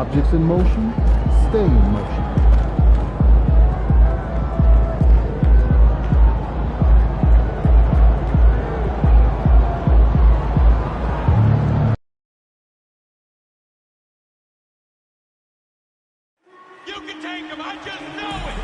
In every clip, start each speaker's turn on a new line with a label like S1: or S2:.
S1: Objects in motion, stay in motion.
S2: You can take him, I just know it!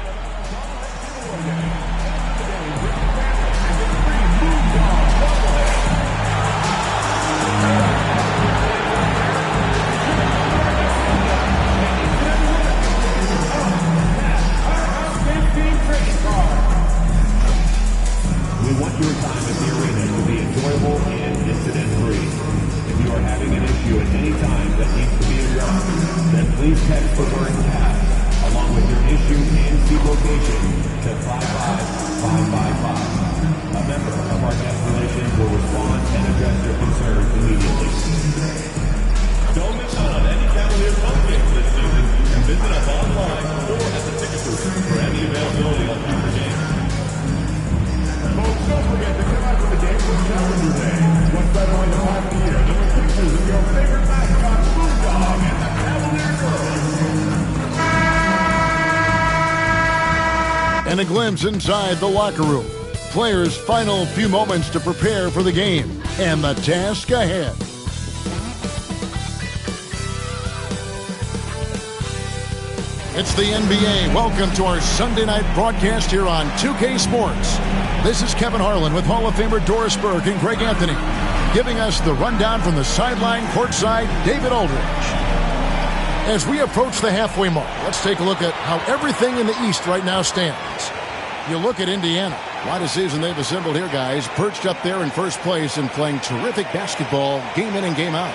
S3: We want your time at the arena to be enjoyable and incident-free. If you are having an issue at any time that needs to be addressed, then please text the word "pass" along with your issue and seat location to 55555. A member of our guest relations will respond and address your concerns immediately.
S4: Don't miss out on any Cavaliers home games this season and visit us online or at the ticket booth for any availability on future games.
S3: Folks, don't forget to come out to the game for Calendar Day. What's better way to time of the year than with pictures of your favorite mascot, Moondog, and the Cavalier girls.
S5: And a glimpse inside the locker room. Players' final few moments to prepare for the game and the task ahead. It's the NBA. Welcome to our Sunday night broadcast here on 2K Sports. This is Kevin Harlan with Hall of Famer Doris Burke and Greg Anthony, giving us the rundown from the sideline courtside, David Aldridge. As we approach the halfway mark, let's take a look at how everything in the East right now stands. You look at Indiana. What a season they've assembled here, guys. Perched up there in first place and playing terrific basketball game in and game out.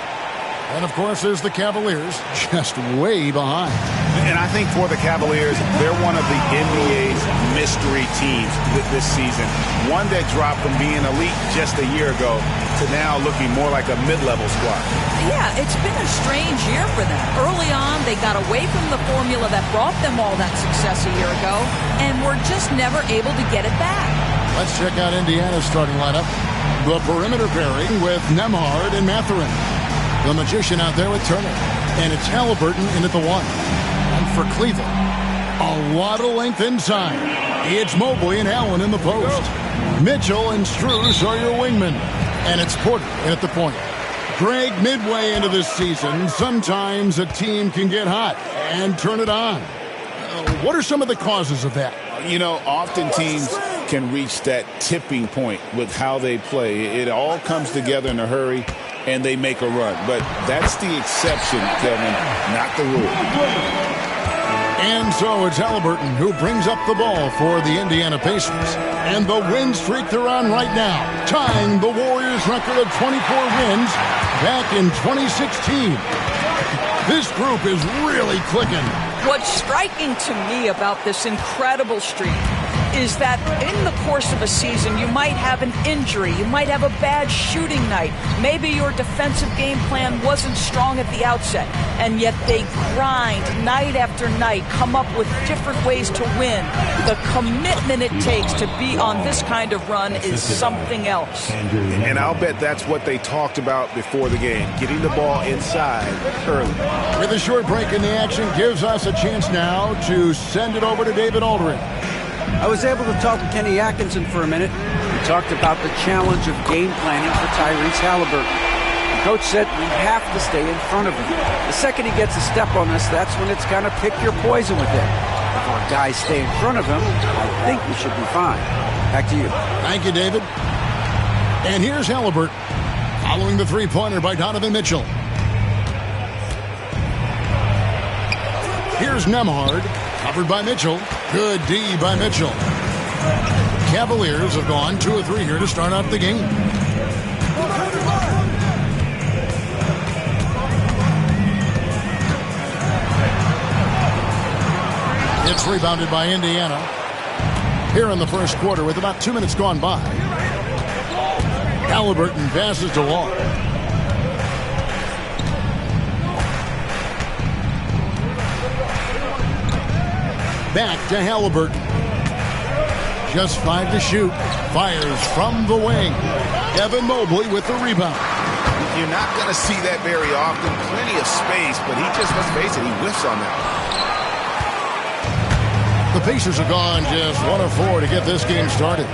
S5: And, of course, there's the Cavaliers, just way behind.
S6: And I think for the Cavaliers, they're one of the NBA's mystery teams this season. One that dropped from being elite just a year ago to now looking more like a mid-level squad.
S7: Yeah, it's been a strange year for them. Early on, they got away from the formula that brought them all that success a year ago, and were just never able to get it back.
S5: Let's check out Indiana's starting lineup. The perimeter pairing with Nembhard and Mathurin. The magician out there with Turner. And it's Halliburton in at the one. And for Cleveland, a lot of length inside. It's Mobley and Allen in the post. Mitchell and Strus are your wingmen. And it's Porter in at the point. Greg, midway into this season, sometimes a team can get hot and turn it on. What are some of the causes of that?
S6: You know, often teams can reach that tipping point with how they play. It all comes together in a hurry, and they make a run. But that's the exception, Kevin, not the rule.
S5: And so it's Halliburton who brings up the ball for the Indiana Pacers. And the win streak they're on right now, tying the Warriors' record of 24 wins back in 2016. This group is really clicking.
S7: What's striking to me about this incredible streak is that in the course of a season, you might have an injury, you might have a bad shooting night, maybe your defensive game plan wasn't strong at the outset, and yet they grind night after night, come up with different ways to win. The commitment it takes to be on this kind of run is something else.
S6: And I'll bet that's what they talked about before the game, getting the ball inside early.
S5: With a short break in the action gives us a chance now to send it over to David Aldridge.
S8: I was able to talk to Kenny Atkinson for a minute. We talked about the challenge of game planning for Tyrese Halliburton. The coach said we have to stay in front of him. The second he gets a step on us, that's when it's kind of pick your poison with him. If our guys stay in front of him, I think we should be fine. Back to you.
S5: Thank you, David. And here's Halliburton, following the three-pointer by Donovan Mitchell. Here's Nembhard, covered by Mitchell. Good D by Mitchell. Cavaliers have gone 2 of 3 here to start off the game. It's rebounded by Indiana. Here in the first quarter with about 2 minutes gone by. Halliburton passes to Wall. Back to Halliburton. Just 5 to shoot. Fires from the wing. Evan Mobley with the rebound.
S6: You're not going to see that very often. Plenty of space, but he just, let's face it, he whiffs on that.
S5: The Pacers have gone just 1 of 4 to get this game started.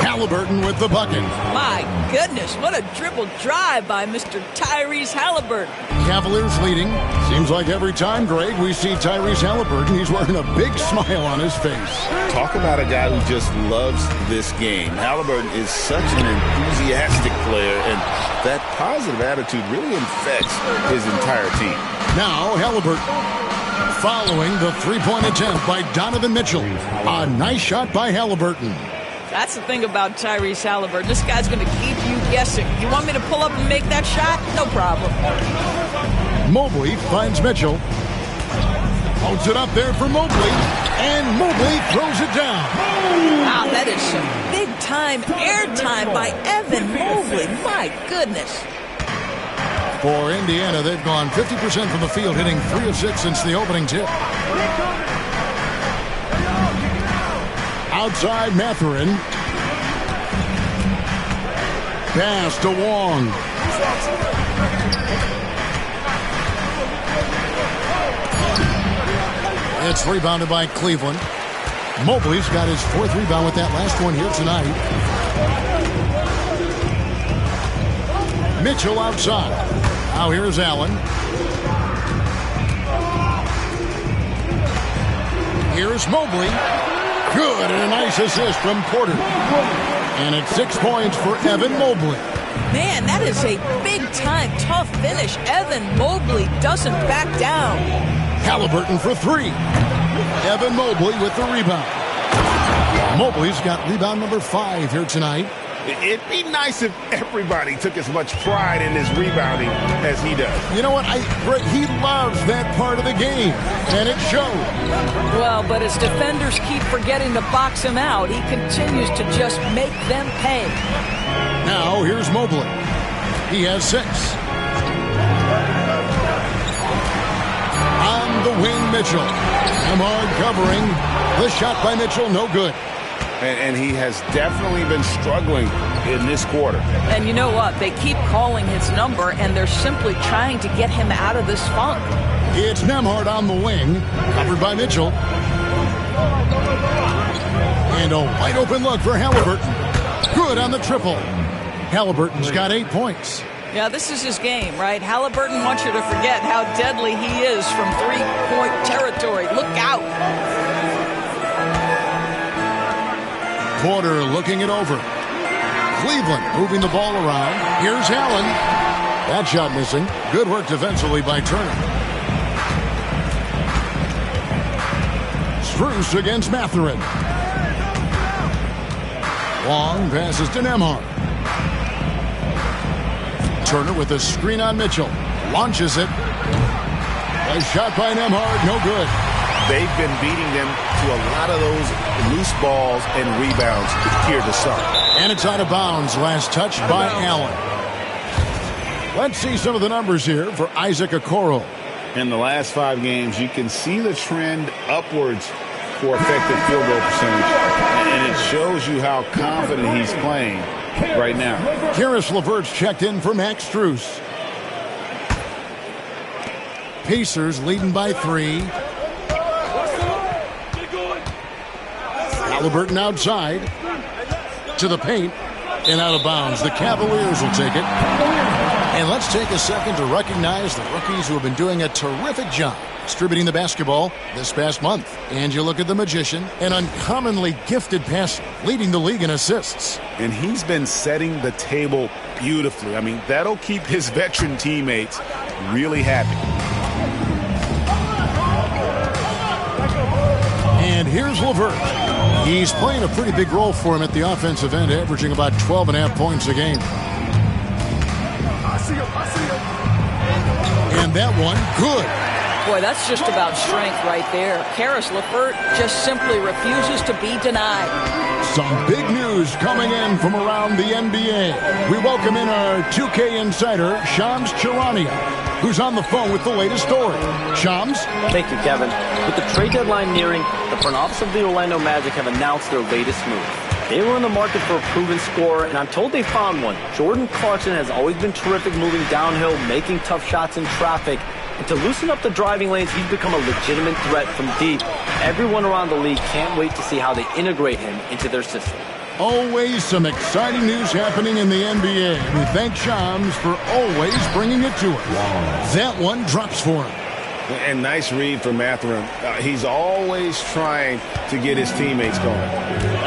S5: Halliburton with the bucket.
S7: My goodness, what a dribble drive by Mr. Tyrese Halliburton.
S5: Cavaliers leading. Seems like every time, Greg, we see Tyrese Halliburton, he's wearing a big smile on his face.
S6: Talk about a guy who just loves this game. Halliburton is such an enthusiastic player, and that positive attitude really infects his entire team.
S5: Now, Halliburton following the three-point attempt by Donovan Mitchell. A nice shot by Halliburton.
S7: That's the thing about Tyrese Halliburton. This guy's going to keep you guessing. You want me to pull up and make that shot? No problem.
S5: Mobley finds Mitchell. Holds it up there for Mobley. And Mobley throws it down.
S7: Wow, that is some big-time airtime by Evan Mobley. My goodness.
S5: For Indiana, they've gone 50% from the field, hitting 3 of 6 since the opening tip. Outside Mathurin. Pass to Wong. It's rebounded by Cleveland. Mobley's got his 4th rebound with that last one here tonight. Mitchell outside. Now here's Allen. Here's Mobley. Good, and a nice assist from Porter. And it's 6 points for Evan Mobley.
S7: Man, that is a big-time, tough finish. Evan Mobley doesn't back down.
S5: Halliburton for 3. Evan Mobley with the rebound. Mobley's got rebound number 5 here tonight.
S6: It'd be nice if everybody took as much pride in his rebounding as he does.
S5: You know what? He loves that part of the game, and it shows.
S7: Well, but as defenders keep forgetting to box him out, he continues to just make them pay.
S5: Now, here's Mobley. He has 6. On the wing, Mitchell. Ahmad covering. The shot by Mitchell, no good.
S6: And he has definitely been struggling in this quarter.
S7: And you know what? They keep calling his number, and they're simply trying to get him out of this funk.
S5: It's Nembhard on the wing, covered by Mitchell. And a wide open look for Halliburton. Good on the triple. Halliburton's got 8 points.
S7: Yeah, this is his game, right? Halliburton wants you to forget how deadly he is from three-point territory. Look out.
S5: Porter looking it over. Cleveland moving the ball around. Here's Allen. That shot missing. Good work defensively by Turner. Strus against Mathurin. Long passes to Nembhard. Turner with a screen on Mitchell. Launches it. A shot by Nembhard. No good.
S6: They've been beating them to a lot of those loose balls and rebounds here to start.
S5: And it's out of bounds. Last touch by Allen. Let's see some of the numbers here for Isaac Okoro.
S6: In the last 5 games, you can see the trend upwards for effective field goal percentage. And it shows you how confident he's playing right now.
S5: Karis LeVert's checked in for Max Strus. Pacers leading by 3. Halliburton outside to the paint and out of bounds. The Cavaliers will take it. And let's take a second to recognize the rookies who have been doing a terrific job distributing the basketball this past month. And you look at the Magician, an uncommonly gifted passer, leading the league in assists.
S6: And he's been setting the table beautifully. I mean, that'll keep his veteran teammates really happy.
S5: And here's LeVert. He's playing a pretty big role for him at the offensive end, averaging about 12.5 points a game. And that one, good.
S7: Boy, that's just about strength right there. Karis LeVert just simply refuses to be denied.
S5: Some big news coming in from around the NBA. We welcome in our 2K insider, Shams Charania, who's on the phone with the latest story. Shams?
S9: Thank you, Kevin. With the trade deadline nearing, the front office of the Orlando Magic have announced their latest move. They were in the market for a proven scorer, and I'm told they found one. Jordan Clarkson has always been terrific moving downhill, making tough shots in traffic. And to loosen up the driving lanes, he's become a legitimate threat from deep. Everyone around the league can't wait to see how they integrate him into their system.
S5: Always some exciting news happening in the NBA. We thank Shams for always bringing it to us. That one drops for him.
S6: And nice read from Mathurin. He's always trying to get his teammates going.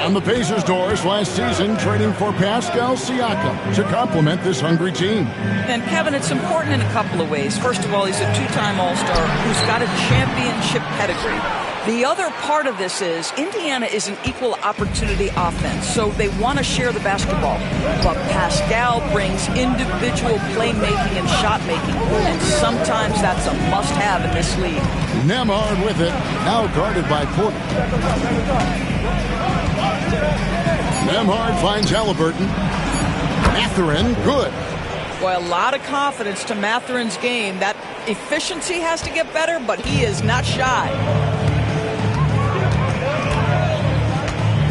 S5: On the Pacers' doors last season, trading for Pascal Siakam to complement this hungry team.
S7: And Kevin, it's important in a couple of ways. First of all, he's a two-time All-Star who's got a championship pedigree. The other part of this is Indiana is an equal opportunity offense, so they want to share the basketball. But Pascal brings individual playmaking and shot making, and sometimes that's a must-have in this league.
S5: Nembhard with it, now guarded by Porter. Nembhard finds Halliburton. Mathurin, good.
S7: Boy, a lot of confidence to Mathurin's game. That efficiency has to get better, but he is not shy.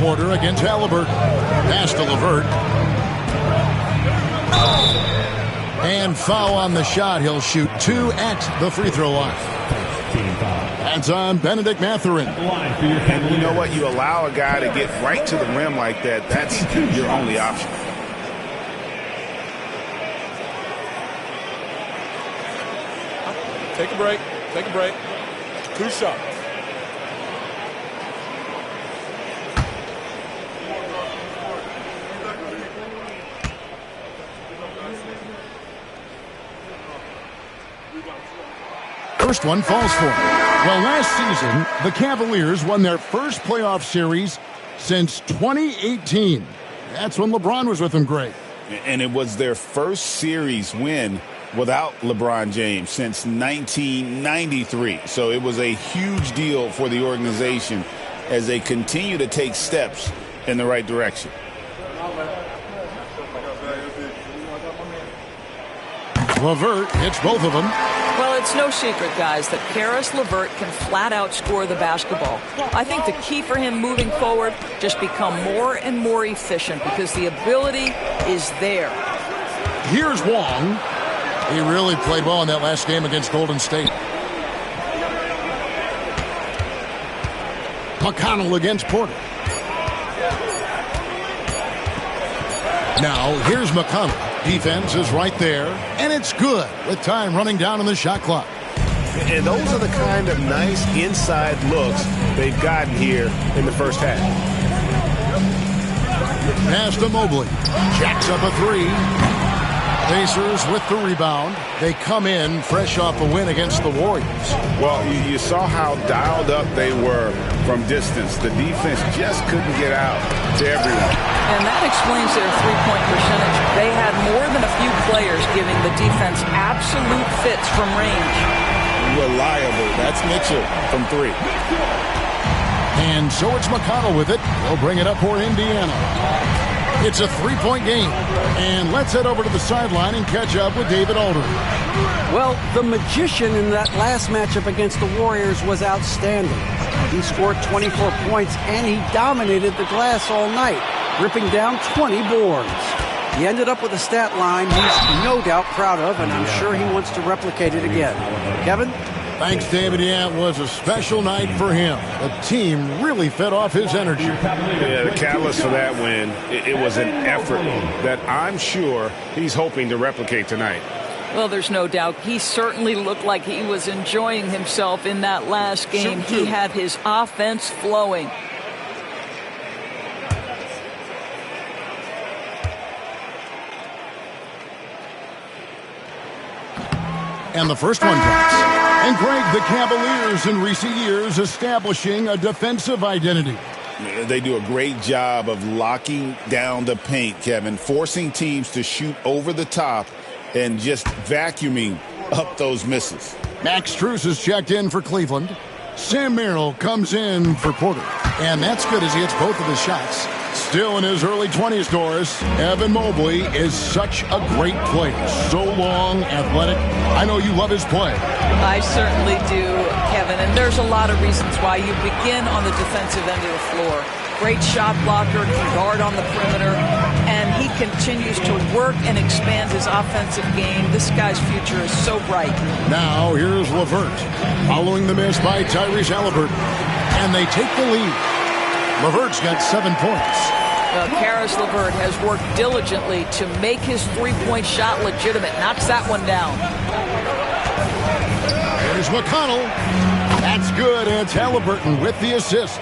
S5: Porter against Halliburton. Pass to LeVert. And foul on the shot. He'll shoot 2 at the free throw line. That's on Benedict Mathurin.
S6: And you know what? You allow a guy to get right to the rim like that. That's your only option.
S4: Take a break. Take a break. 2 shots.
S5: First one falls for him. Well, last season, the Cavaliers won their first playoff series since 2018. That's when LeBron was with them, Greg.
S6: And it was their first series win without LeBron James since 1993. So it was a huge deal for the organization as they continue to take steps in the right direction.
S5: LeVert hits both of them.
S7: Well, it's no secret, guys, that Caris LeVert can flat out score the basketball. I think the key for him moving forward, just become more and more efficient because the ability is there.
S5: Here's Wong. He really played well in that last game against Golden State. McConnell against Porter. Now, here's McConnell. Defense is right there, and it's good with time running down on the shot clock.
S6: And those are the kind of nice inside looks they've gotten here in the first half.
S5: Pass to Mobley. Jacks up a 3. Pacers with the rebound. They come in fresh off a win against the Warriors.
S6: Well, you saw how dialed up they were from distance. The defense just couldn't get out to everyone.
S7: And that explains their three-point percentage. They had more than a few players giving the defense absolute fits from range.
S6: Reliable. That's Mitchell from 3.
S5: And so it's McConnell with it. He'll bring it up for Indiana. It's a 3-point game. And let's head over to the sideline and catch up with David Aldridge.
S8: Well, the magician in that last matchup against the Warriors was outstanding. He scored 24 points, and he dominated the glass all night, ripping down 20 boards. He ended up with a stat line he's no doubt proud of, and I'm sure he wants to replicate it again. Kevin?
S5: Thanks, David. Yeah, it was a special night for him. The team really fed off his energy.
S6: Yeah, the catalyst for that win, it was an effort that I'm sure he's hoping to replicate tonight.
S7: Well, there's no doubt. He certainly looked like he was enjoying himself in that last game. He had his offense flowing.
S5: And the first one drops. And Greg, the Cavaliers in recent years establishing a defensive identity.
S6: They do a great job of locking down the paint, Kevin, forcing teams to shoot over the top and just vacuuming up those misses.
S5: Max Strus is checked in for Cleveland. Sam Merrill comes in for Porter. And that's good as he hits both of his shots. Still in his early 20s, Doris, Evan Mobley is such a great player. So long, athletic. I know you love his play.
S7: I certainly do, Kevin. And there's a lot of reasons why you begin on the defensive end of the floor. Great shot blocker, can guard on the perimeter, and he continues to work and expand his offensive game. This guy's future is so bright.
S5: Now here's LeVert, following the miss by Tyrese Halliburton, and they take the lead. LeVert's got 7 points.
S7: Caris LeVert has worked diligently to make his three-point shot legitimate. Knocks that one down.
S5: Here's McConnell. That's good, and it's Halliburton with the assist.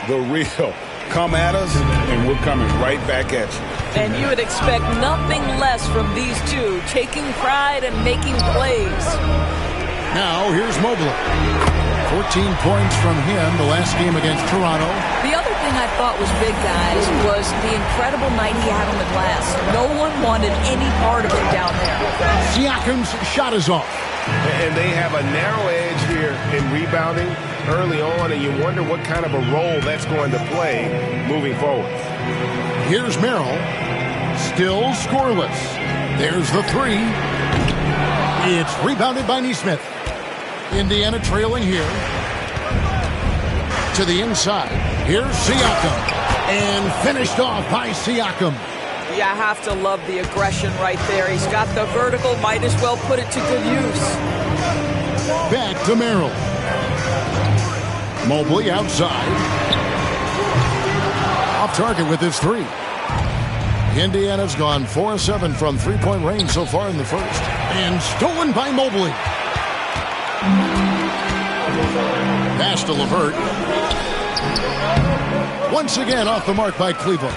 S6: The real. Come at us, and we're coming right back at you.
S7: And you would expect nothing less from these two, taking pride and making plays.
S5: Now here's Mobley. 14 points from him the last game against Toronto.
S7: The other thing I thought was big, guys, was the incredible night he had on the glass. No one wanted any part of it down there.
S5: Siakam's shot is off.
S6: And they have a narrow edge here in rebounding early on, and you wonder what kind of a role that's going to play moving forward.
S5: Here's Merrill. Still scoreless. There's the three. It's rebounded by Nesmith. Indiana trailing here. To the inside. Here's Siakam. And finished off by Siakam.
S7: You have to love the aggression right there. He's got the vertical, might as well put it to good use.
S5: Back to Merrill. Mobley outside. Off target with his three. Indiana's gone 4-7 from three-point range so far in the first. And stolen by Mobley. Pass to LeVert. Once again off the mark by Cleveland.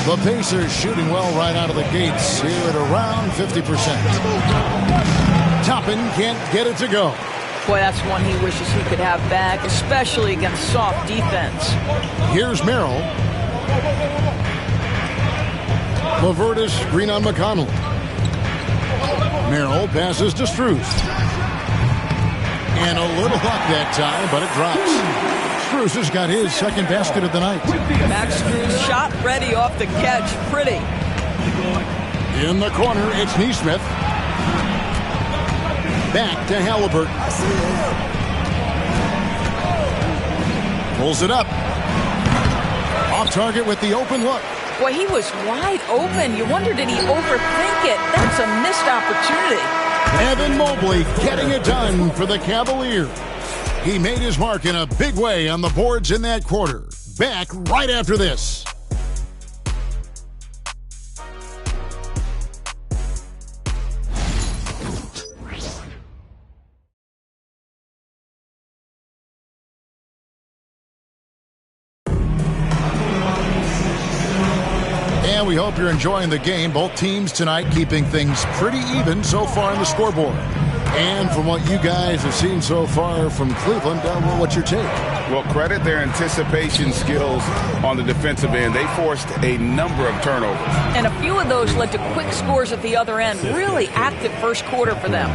S5: The Pacers shooting well right out of the gates here at around 50%. Toppin can't get it to go.
S7: Boy, that's one he wishes he could have back, especially against soft defense.
S5: Here's Merrill. LeVert is screen on McConnell. Merrill passes to Strus. And a little luck that time, but it drops. Strus has got his second basket of the night.
S7: Max Strus shot ready off the catch. Pretty.
S5: In the corner, it's Nesmith. Back to Halliburton. Pulls it up. Off target with the open look.
S7: Boy, he was wide open. You wonder, did he overthink it? That's a missed opportunity.
S5: Evan Mobley getting it done for the Cavaliers. He made his mark in a big way on the boards in that quarter. Back right after this. And we hope you're enjoying the game. Both teams tonight keeping things pretty even so far in the scoreboard. And from what you guys have seen so far from Cleveland, what's your take?
S6: Well, credit their anticipation skills on the defensive end. They forced a number of turnovers.
S7: And a few of those led to quick scores at the other end. Really active first quarter for them.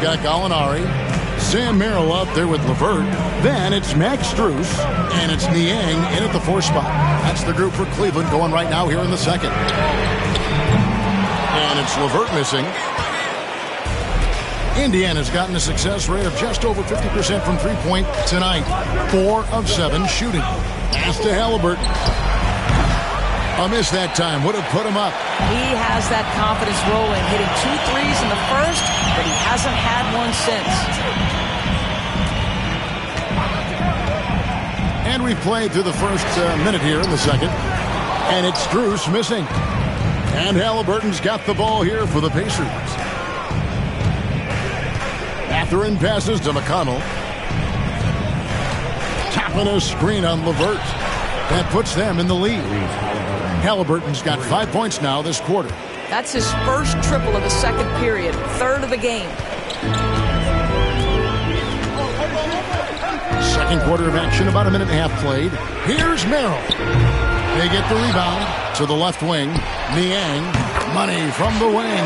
S5: Got Gallinari. Sam Merrill up there with LeVert. Then it's Max Strus, and it's Niang in at the 4 spot. That's the group for Cleveland going right now here in the second. And it's LeVert missing. Indiana's gotten a success rate of just over 50% from three-point tonight. 4 of 7 shooting. Pass to Halliburton. A miss that time would have put him up.
S7: He has that confidence rolling, hitting 2 threes in the first, but he hasn't had one since.
S5: And we've played through the first minute here in the second. And it's Strus missing. And Halliburton's got the ball here for the Pacers. Mathurin passes to McConnell. Tapping a screen on LeVert. That puts them in the lead. Halliburton's got 5 points now this quarter.
S7: That's his first triple of the second period, third of the game.
S5: Second quarter of action, about a minute and a half played. Here's Merrill. They get the rebound to the left wing. Niang, money from the wing.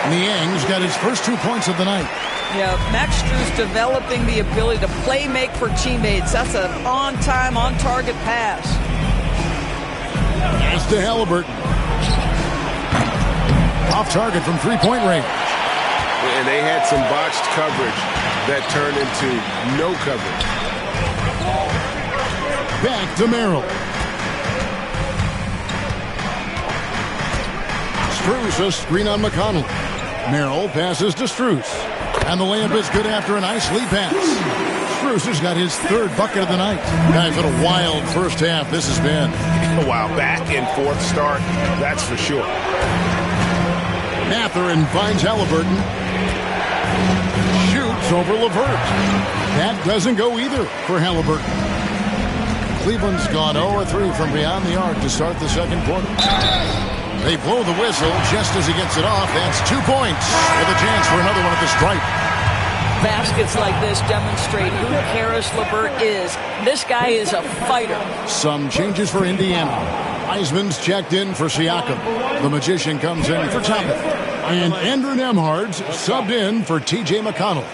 S5: Niang's got his first 2 points of the night.
S7: Yeah, Max Strus developing the ability to play make for teammates. That's an on-time, on-target pass.
S5: Pass to Halliburton. Off target from three-point range.
S6: And they had some botched coverage that turned into no coverage.
S5: Back to Merrill. Strus, a screen on McConnell. Merrill passes to Strus. And the layup is good after a nice lead pass. Strus has got his third bucket of the night. Guys, what a wild first half this has been.
S6: Wow, back and forth start, that's for sure.
S5: Mathurin finds Halliburton. Shoots over LeVert. That doesn't go either for Halliburton. Cleveland's gone 0-3 from beyond the arc to start the second quarter. They blow the whistle just as he gets it off. That's 2 points with a chance for another one at the stripe.
S7: Baskets like this demonstrate who Caris LeVert is. This guy is a fighter.
S5: Some changes for Indiana. Wiseman's checked in for Siakam. The Magician comes in for Toppin. And Andrew Nembhard's subbed in for T.J. McConnell.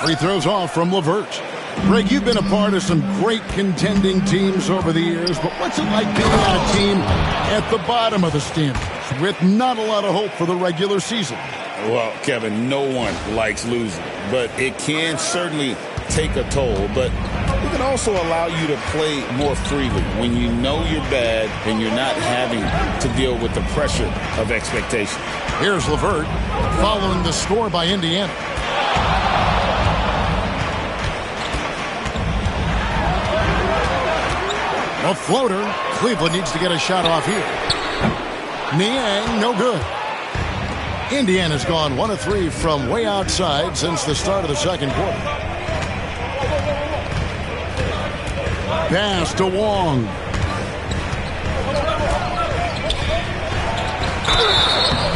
S5: Free throws off from LeVert. Greg, you've been a part of some great contending teams over the years, but what's it like being on a team at the bottom of the standings with not a lot of hope for the regular season?
S6: Well, Kevin, no one likes losing, but it can certainly take a toll. But it can also allow you to play more freely when you know you're bad and you're not having to deal with the pressure of expectation.
S5: Here's LeVert following the score by Indiana. A floater. Cleveland needs to get a shot off here. Niang, no good. Indiana's gone 1 of 3 from way outside since the start of the second quarter. Pass to Wong.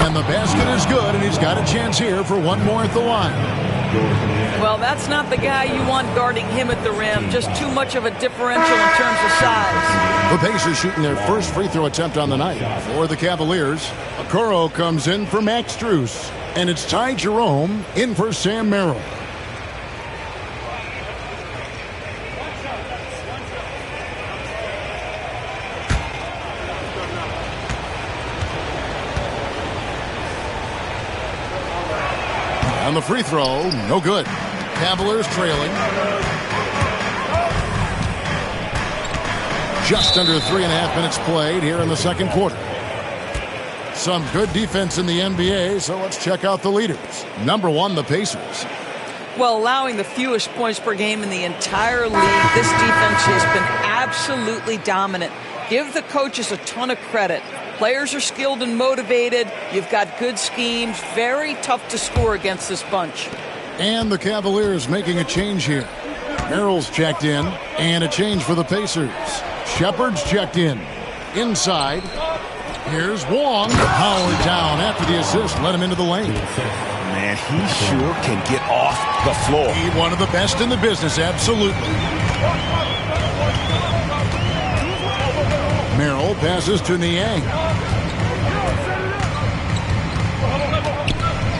S5: And the basket is good, and he's got a chance here for one more at the line.
S7: Well, that's not the guy you want guarding him at the rim. Just too much of a differential in terms of size.
S5: The Pacers shooting their first free throw attempt on the night. For the Cavaliers, Okoro comes in for Max Strus. And it's Ty Jerome in for Sam Merrill. On the free throw, no good. Cavaliers trailing. Just under 3.5 minutes played here in the second quarter. Some good defense in the NBA, so let's check out the leaders. Number 1, the Pacers.
S7: Well, allowing the fewest points per game in the entire league, this defense has been absolutely dominant. Give the coaches a ton of credit. Players are skilled and motivated. You've got good schemes. Very tough to score against this bunch.
S5: And the Cavaliers making a change here. Merrill's checked in, and a change for the Pacers. Shepard's checked in. Inside. Here's Wong. Powered down after the assist. Let him into the lane.
S6: Man, he sure can get off the floor.
S5: He one of the best in the business, absolutely. Merrill passes to Niang.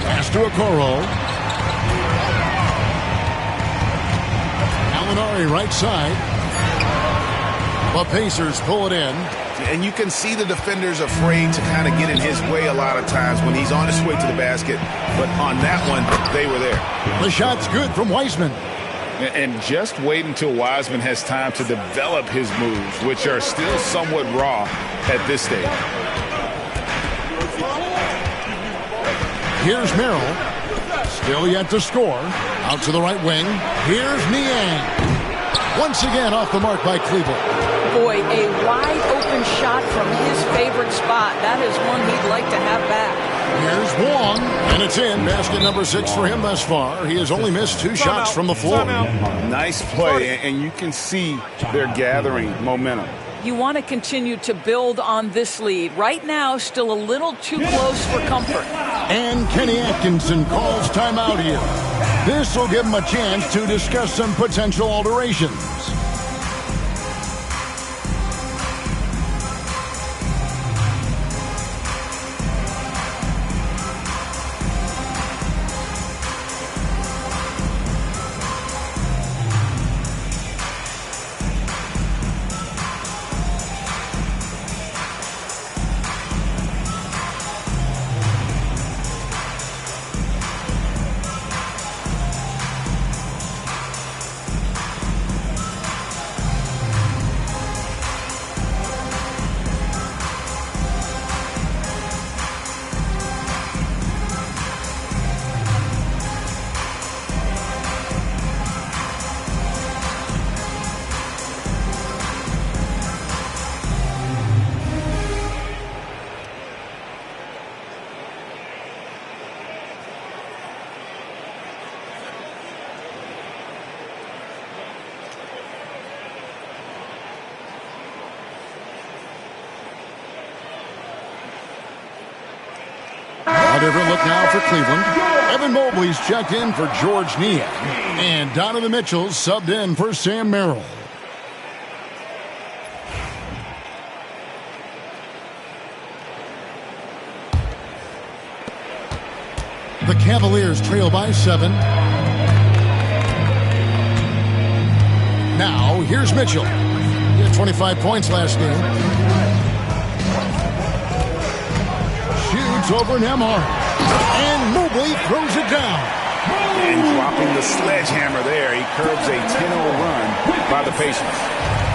S5: Pass to Okoro. Gallinari right side. The Pacers pull it in.
S6: And you can see the defenders afraid to kind of get in his way a lot of times when he's on his way to the basket. But on that one, they were there.
S5: The shot's good from Wiseman.
S6: And just wait until Wiseman has time to develop his moves, which are still somewhat raw at this stage.
S5: Here's Merrill. Still yet to score. Out to the right wing. Here's Niang. Once again off the mark by Cleveland.
S7: Boy, a wide open shot from his favorite spot. That is one he'd like to have back.
S5: Here's Wong, and it's in. Basket number 6 for him thus far. He has only missed 2 shots from the floor.
S6: Nice play, and you can see they're gathering momentum.
S7: You want to continue to build on this lead. Right now, still a little too close for comfort.
S5: And Kenny Atkinson calls timeout here. This will give him a chance to discuss some potential alterations. A different look now for Cleveland. Evan Mobley's checked in for George Niang. And Donovan Mitchell subbed in for Sam Merrill. The Cavaliers trail by 7. Now, here's Mitchell. He had 25 points last game. Shoots over Nembhard. And Mobley throws it down.
S6: And dropping the sledgehammer there, he curbs a 10-0 run by the Pacers.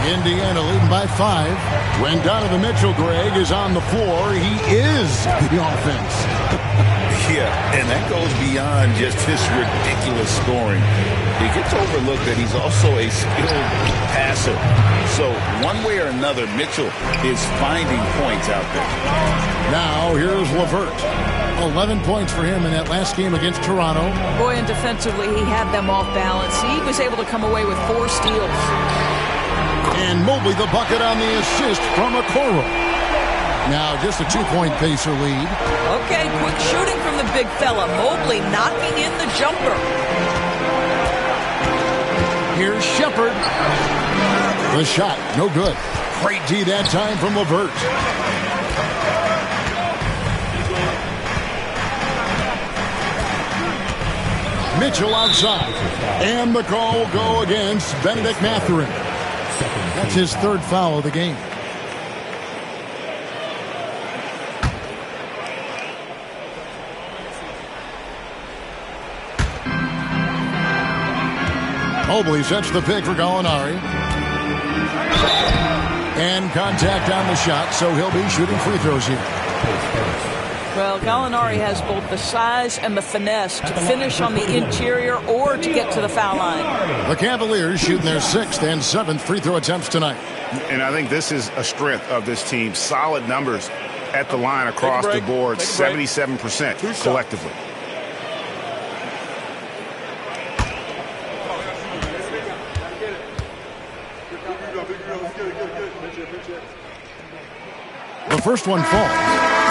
S5: Indiana leading by 5. When Donovan Mitchell, Greg, is on the floor, he is the offense.
S6: Yeah, and that goes beyond just his ridiculous scoring. It gets overlooked that he's also a skilled passer. So one way or another, Mitchell is finding points out there.
S5: Now here's LeVert. 11 points for him in that last game against Toronto.
S7: Boy, and defensively, he had them off balance. He was able to come away with 4 steals.
S5: And Mobley the bucket on the assist from Okoro. Now just a 2-point Pacer lead.
S7: Okay, quick shooting from the big fella. Mobley knocking in the jumper.
S5: Here's Shepherd. The shot, no good. Great D that time from LeVert. Mitchell outside. And the call will go against Benedict Mathurin. That's his 3rd foul of the game. Mobley sets the pick for Gallinari. And contact on the shot, so he'll be shooting free throws here.
S7: Well, Gallinari has both the size and the finesse to finish on the interior or to get to the foul line.
S5: The Cavaliers shooting their 6th and 7th free throw attempts tonight.
S6: And I think this is a strength of this team. Solid numbers at the line across the board, 77% collectively.
S5: The first one falls.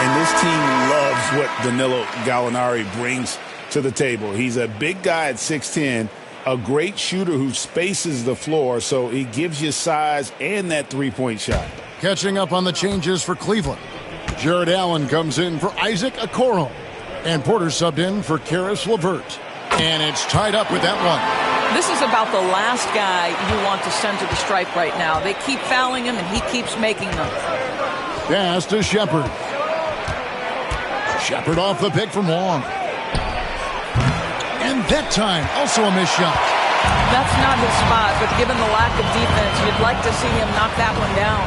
S6: And this team loves what Danilo Gallinari brings to the table. He's a big guy at 6'10", a great shooter who spaces the floor, so he gives you size and that 3-point shot.
S5: Catching up on the changes for Cleveland. Jared Allen comes in for Isaac Okoro. And Porter subbed in for Caris LeVert. And it's tied up with that one.
S7: This is about the last guy you want to send to the stripe right now. They keep fouling him, and he keeps making them.
S5: Pass to Shepherd. Shepherd off the pick from Long. And that time, also a missed shot.
S7: That's not his spot, but given the lack of defense, you'd like to see him knock that one down.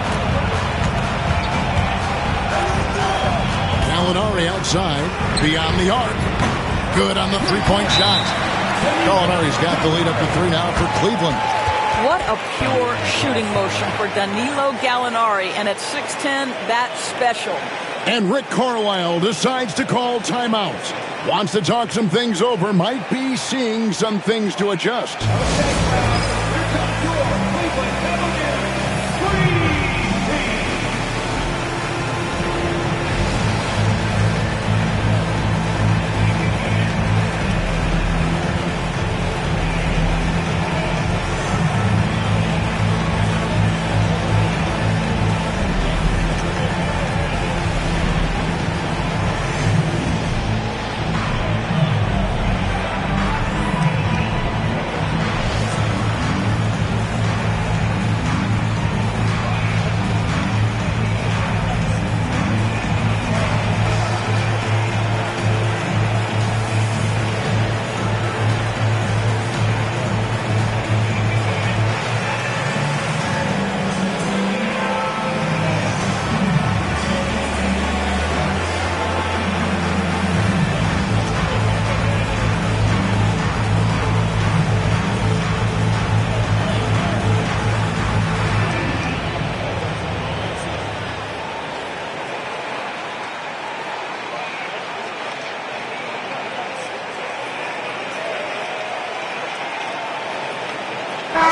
S5: Gallinari outside, beyond the arc. Good on the 3-point shot. Gallinari's got the lead up to 3 now for Cleveland.
S7: What a pure shooting motion for Danilo Gallinari, and at 6'10", that's special.
S5: And Rick Carlisle decides to call timeout. Wants to talk some things over, might be seeing some things to adjust.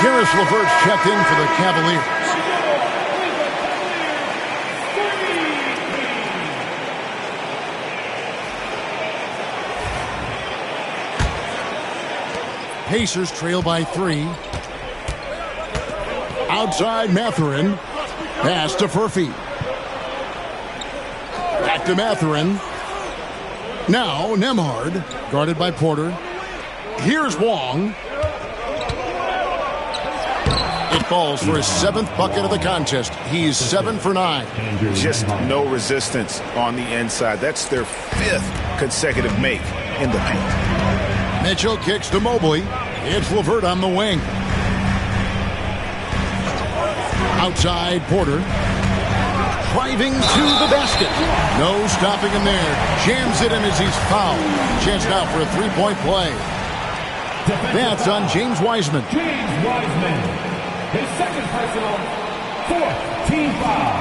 S5: Caris LeVert's checked in for the Cavaliers. Pacers trail by 3. Outside Mathurin. Pass to Furphy. Back to Mathurin. Now Nemhard, guarded by Porter. Here's Wong. It falls for his 7th bucket of the contest. He's 7 for 9.
S6: Just no resistance on the inside. That's their 5th consecutive make in the paint.
S5: Mitchell kicks to Mobley. It's LeVert on the wing. Outside Porter. Driving to the basket. No stopping him there. Jams it in as he's fouled. Chance now for a 3-point play. That's on James Wiseman.
S4: James Wiseman, his second personal, 4th team foul.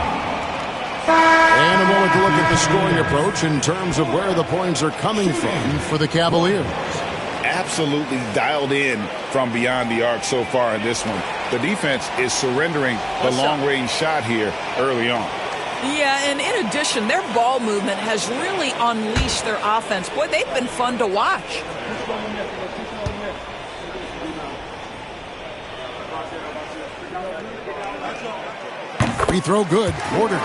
S5: And a moment to look at the scoring approach in terms of where the points are coming from for the Cavaliers.
S6: Absolutely dialed in from beyond the arc so far in this one. The defense is surrendering the long-range shot here early on.
S7: Yeah, and in addition, their ball movement has really unleashed their offense. Boy, they've been fun to watch.
S5: Free throw good. Porter.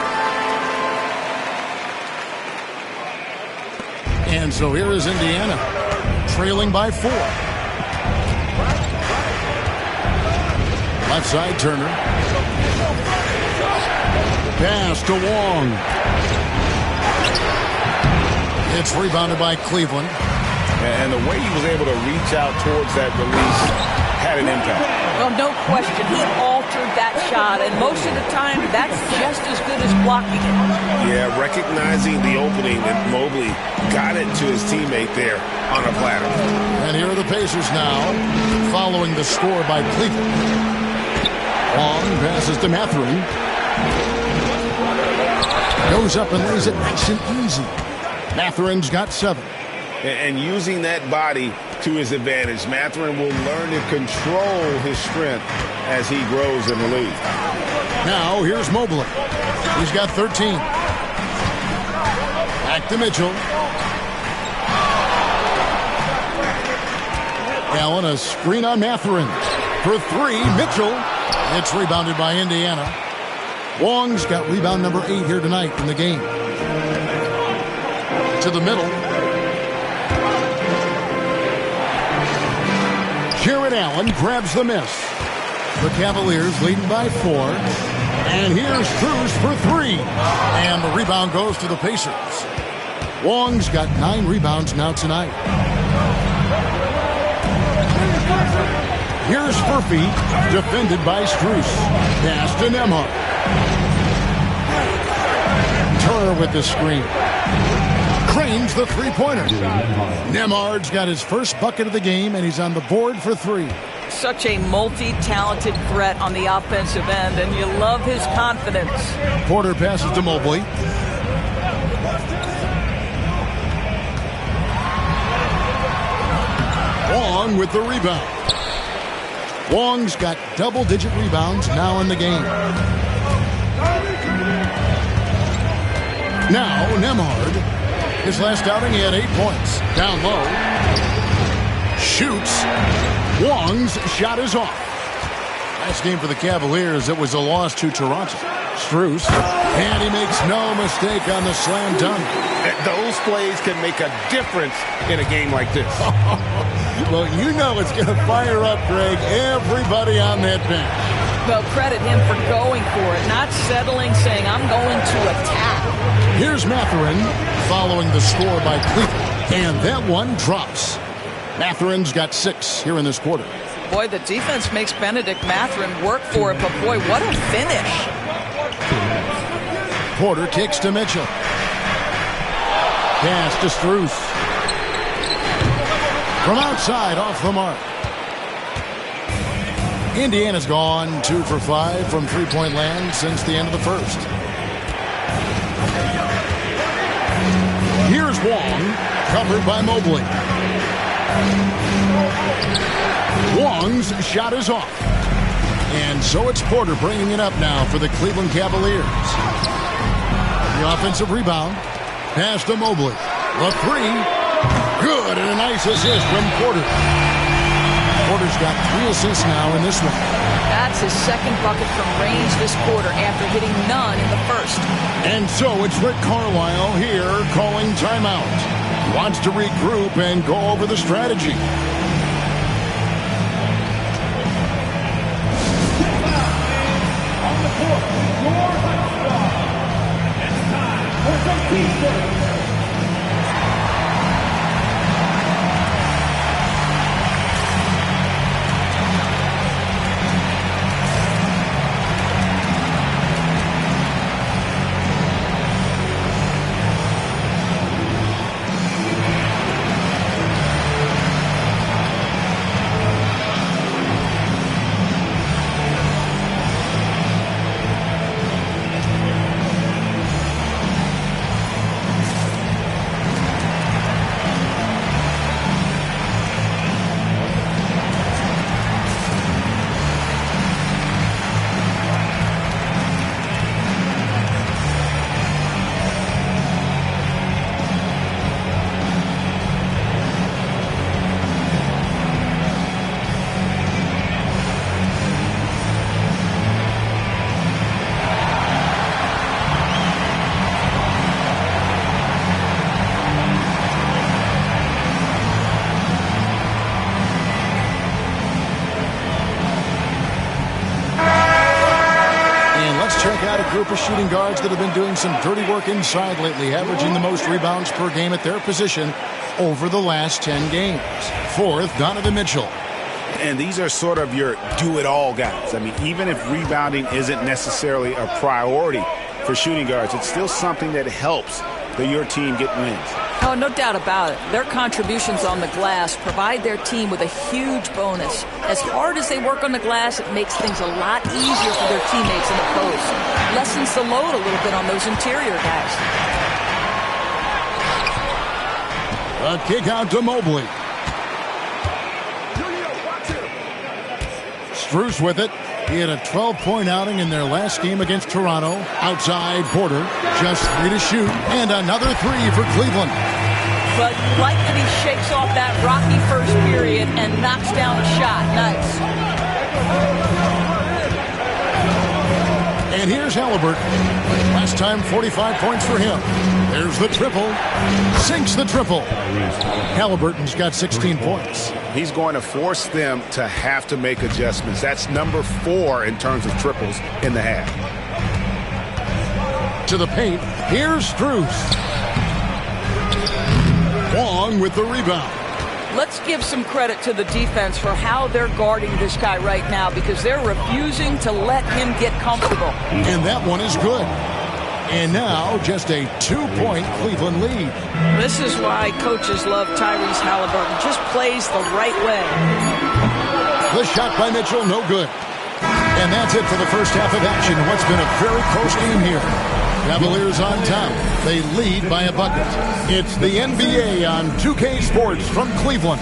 S5: And so here is Indiana, trailing by 4. Left side, Turner. Pass to Wong. It's rebounded by Cleveland.
S6: And the way he was able to reach out towards that release had an impact.
S7: Well, no question. He altered that shot, and most of the time, that's just as good as blocking it.
S6: Yeah, recognizing the opening, and Mobley got it to his teammate there on a platter.
S5: And here are the Pacers now, following the score by Cleveland. Wong passes to Mathurin. Goes up and lays it nice and easy. Mathurin's got 7.
S6: And using that body to his advantage, Mathurin will learn to control his strength as he grows in the league.
S5: Now, here's Mobley. He's got 13. Back to Mitchell. Allen, a screen on Mathurin. For 3, Mitchell. It's rebounded by Indiana. Wong's got rebound number 8 here tonight in the game. To the middle. Jared Allen grabs the miss. The Cavaliers leading by 4. And here's Strus for 3. And the rebound goes to the Pacers. Wong's got 9 rebounds now tonight. Here's Furphy, defended by Strus. Pass to Nemhard. Turner with the screen. Cranes the three-pointer. Nemhard's got his first bucket of the game, and he's on the board for 3.
S7: Such a multi-talented threat on the offensive end, and you love his confidence.
S5: Porter passes to Mobley. Wong with the rebound. Wong's got double-digit rebounds now in the game. Now, Nemhard. His last outing, he had 8 points. Down low. Shoots. Wong's shot is off. Last game for the Cavaliers, it was a loss to Toronto. Strus. And he makes no mistake on the slam dunk.
S6: Those plays can make a difference in a game like this.
S5: Well, you know it's going to fire up, Greg, everybody on that bench.
S7: Well, credit him for going for it, not settling, saying, I'm going to attack.
S5: Here's Mathurin following the score by Cleveland. And that one drops. Mathurin's got 6 here in this quarter.
S7: Boy, the defense makes Benedict Mathurin work for it, but boy, what a finish.
S5: Porter kicks to Mitchell. Pass to Strus. From outside, off the mark. Indiana's gone 2 for 5 from three-point land since the end of the first. Here's Wong, covered by Mobley. Wong's shot is off. And so it's Porter bringing it up now for the Cleveland Cavaliers. The offensive rebound. Pass to Mobley. The 3. Good, and a nice assist from Porter. Porter's got 3 assists now in this one.
S7: That's his second bucket from range this quarter after hitting none in the first.
S5: And so it's Rick Carlisle here calling timeout. Wants to regroup and go over the strategy.
S3: On the court, your high star. It's time for some defense.
S5: Group of shooting guards that have been doing some dirty work inside lately, averaging the most rebounds per game at their position over the last 10 games. Fourth, Donovan Mitchell.
S6: And these are sort of your do-it-all guys. I mean, even if rebounding isn't necessarily a priority for shooting guards, it's still something that helps your team get wins.
S7: Oh, no doubt about it. Their contributions on the glass provide their team with a huge bonus. As hard as they work on the glass, it makes things a lot easier for their teammates in the post. Lessens the load a little bit on those interior guys.
S5: A kick out to Mobley. Strus with it. He had a 12-point outing in their last game against Toronto. Outside Porter, just 3 to shoot, and another 3 for Cleveland.
S7: But like that he shakes off that rocky first period and knocks down a shot. Nice.
S5: And here's Halliburton. Last time, 45 points for him. There's the triple. Sinks the triple. Halliburton's got 16 points.
S6: He's going to force them to have to make adjustments. That's number 4 in terms of triples in the half.
S5: To the paint. Here's Strus. Wong with the rebound.
S7: Let's give some credit to the defense for how they're guarding this guy right now, because they're refusing to let him get comfortable.
S5: And that one is good. And now just a 2-point Cleveland lead.
S7: This is why coaches love Tyrese Halliburton. Just plays the right way.
S5: The shot by Mitchell, no good. And that's it for the first half of action. What's been a very close game here. Cavaliers on top. They lead by a bucket. It's the NBA on 2K Sports from Cleveland.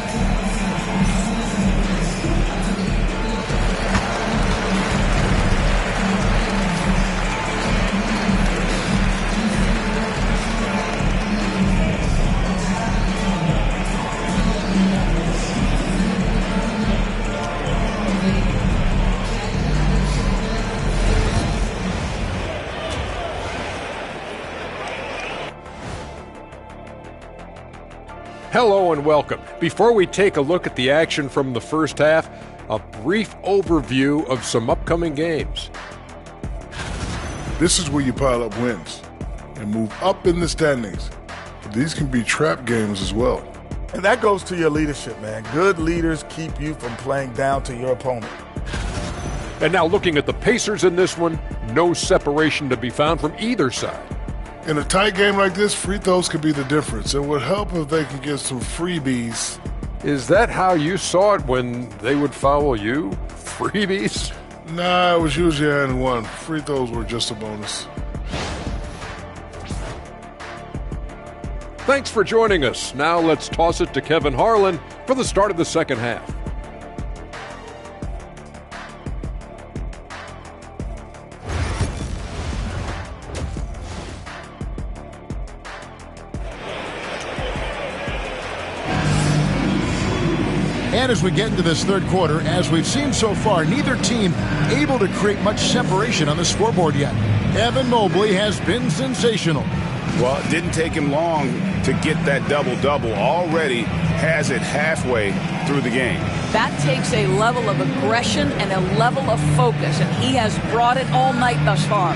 S10: Hello and welcome. Before we take a look at the action from the first half, a brief overview of some upcoming games.
S11: This is where you pile up wins and move up in the standings. But these can be trap games as well.
S12: And that goes to your leadership, man. Good leaders keep you from playing down to your opponent.
S10: And now looking at the Pacers in this one, no separation to be found from either side.
S11: In a tight game like this, free throws could be the difference. It would help if they could get some freebies.
S10: Is that how you saw it when they would foul you? Freebies?
S11: Nah, it was usually and one. Free throws were just a bonus.
S10: Thanks for joining us. Now let's toss it to Kevin Harlan for the start of the second half.
S5: And as we get into this third quarter, as we've seen so far, neither team able to create much separation on the scoreboard yet. Evan Mobley has been sensational.
S6: Well, it didn't take him long to get that double-double. Already has it halfway through the game.
S7: That takes a level of aggression and a level of focus, and he has brought it all night thus far.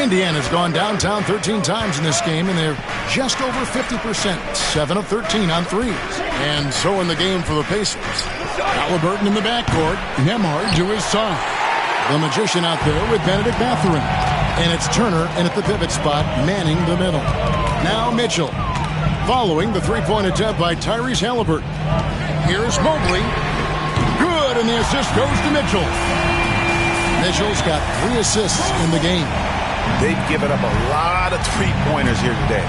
S5: Indiana's gone downtown 13 times in this game, and they're just over 50%, 7 of 13 on threes. And so in the game for the Pacers. Halliburton in the backcourt, Nembhard to his side. The magician out there with Benedict Mathurin. And it's Turner in at the pivot spot, manning the middle. Now Mitchell, following the three-point attempt by Tyrese Halliburton. Here's Mobley. Good, and the assist goes to Mitchell. Mitchell's got 3 assists in the game.
S6: They've given up a lot of three-pointers here today.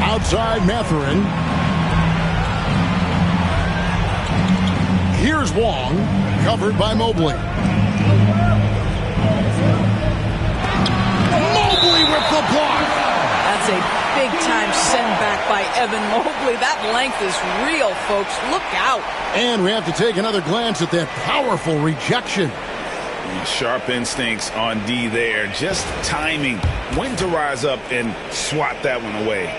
S5: Outside Mathurin. Here's Wong, covered by Mobley. Mobley with the block.
S7: That's a big-time send back by Evan Mobley. That length is real, folks. Look out.
S5: And we have to take another glance at that powerful rejection.
S6: Sharp instincts on D there. Just timing when to rise up and swat that one away.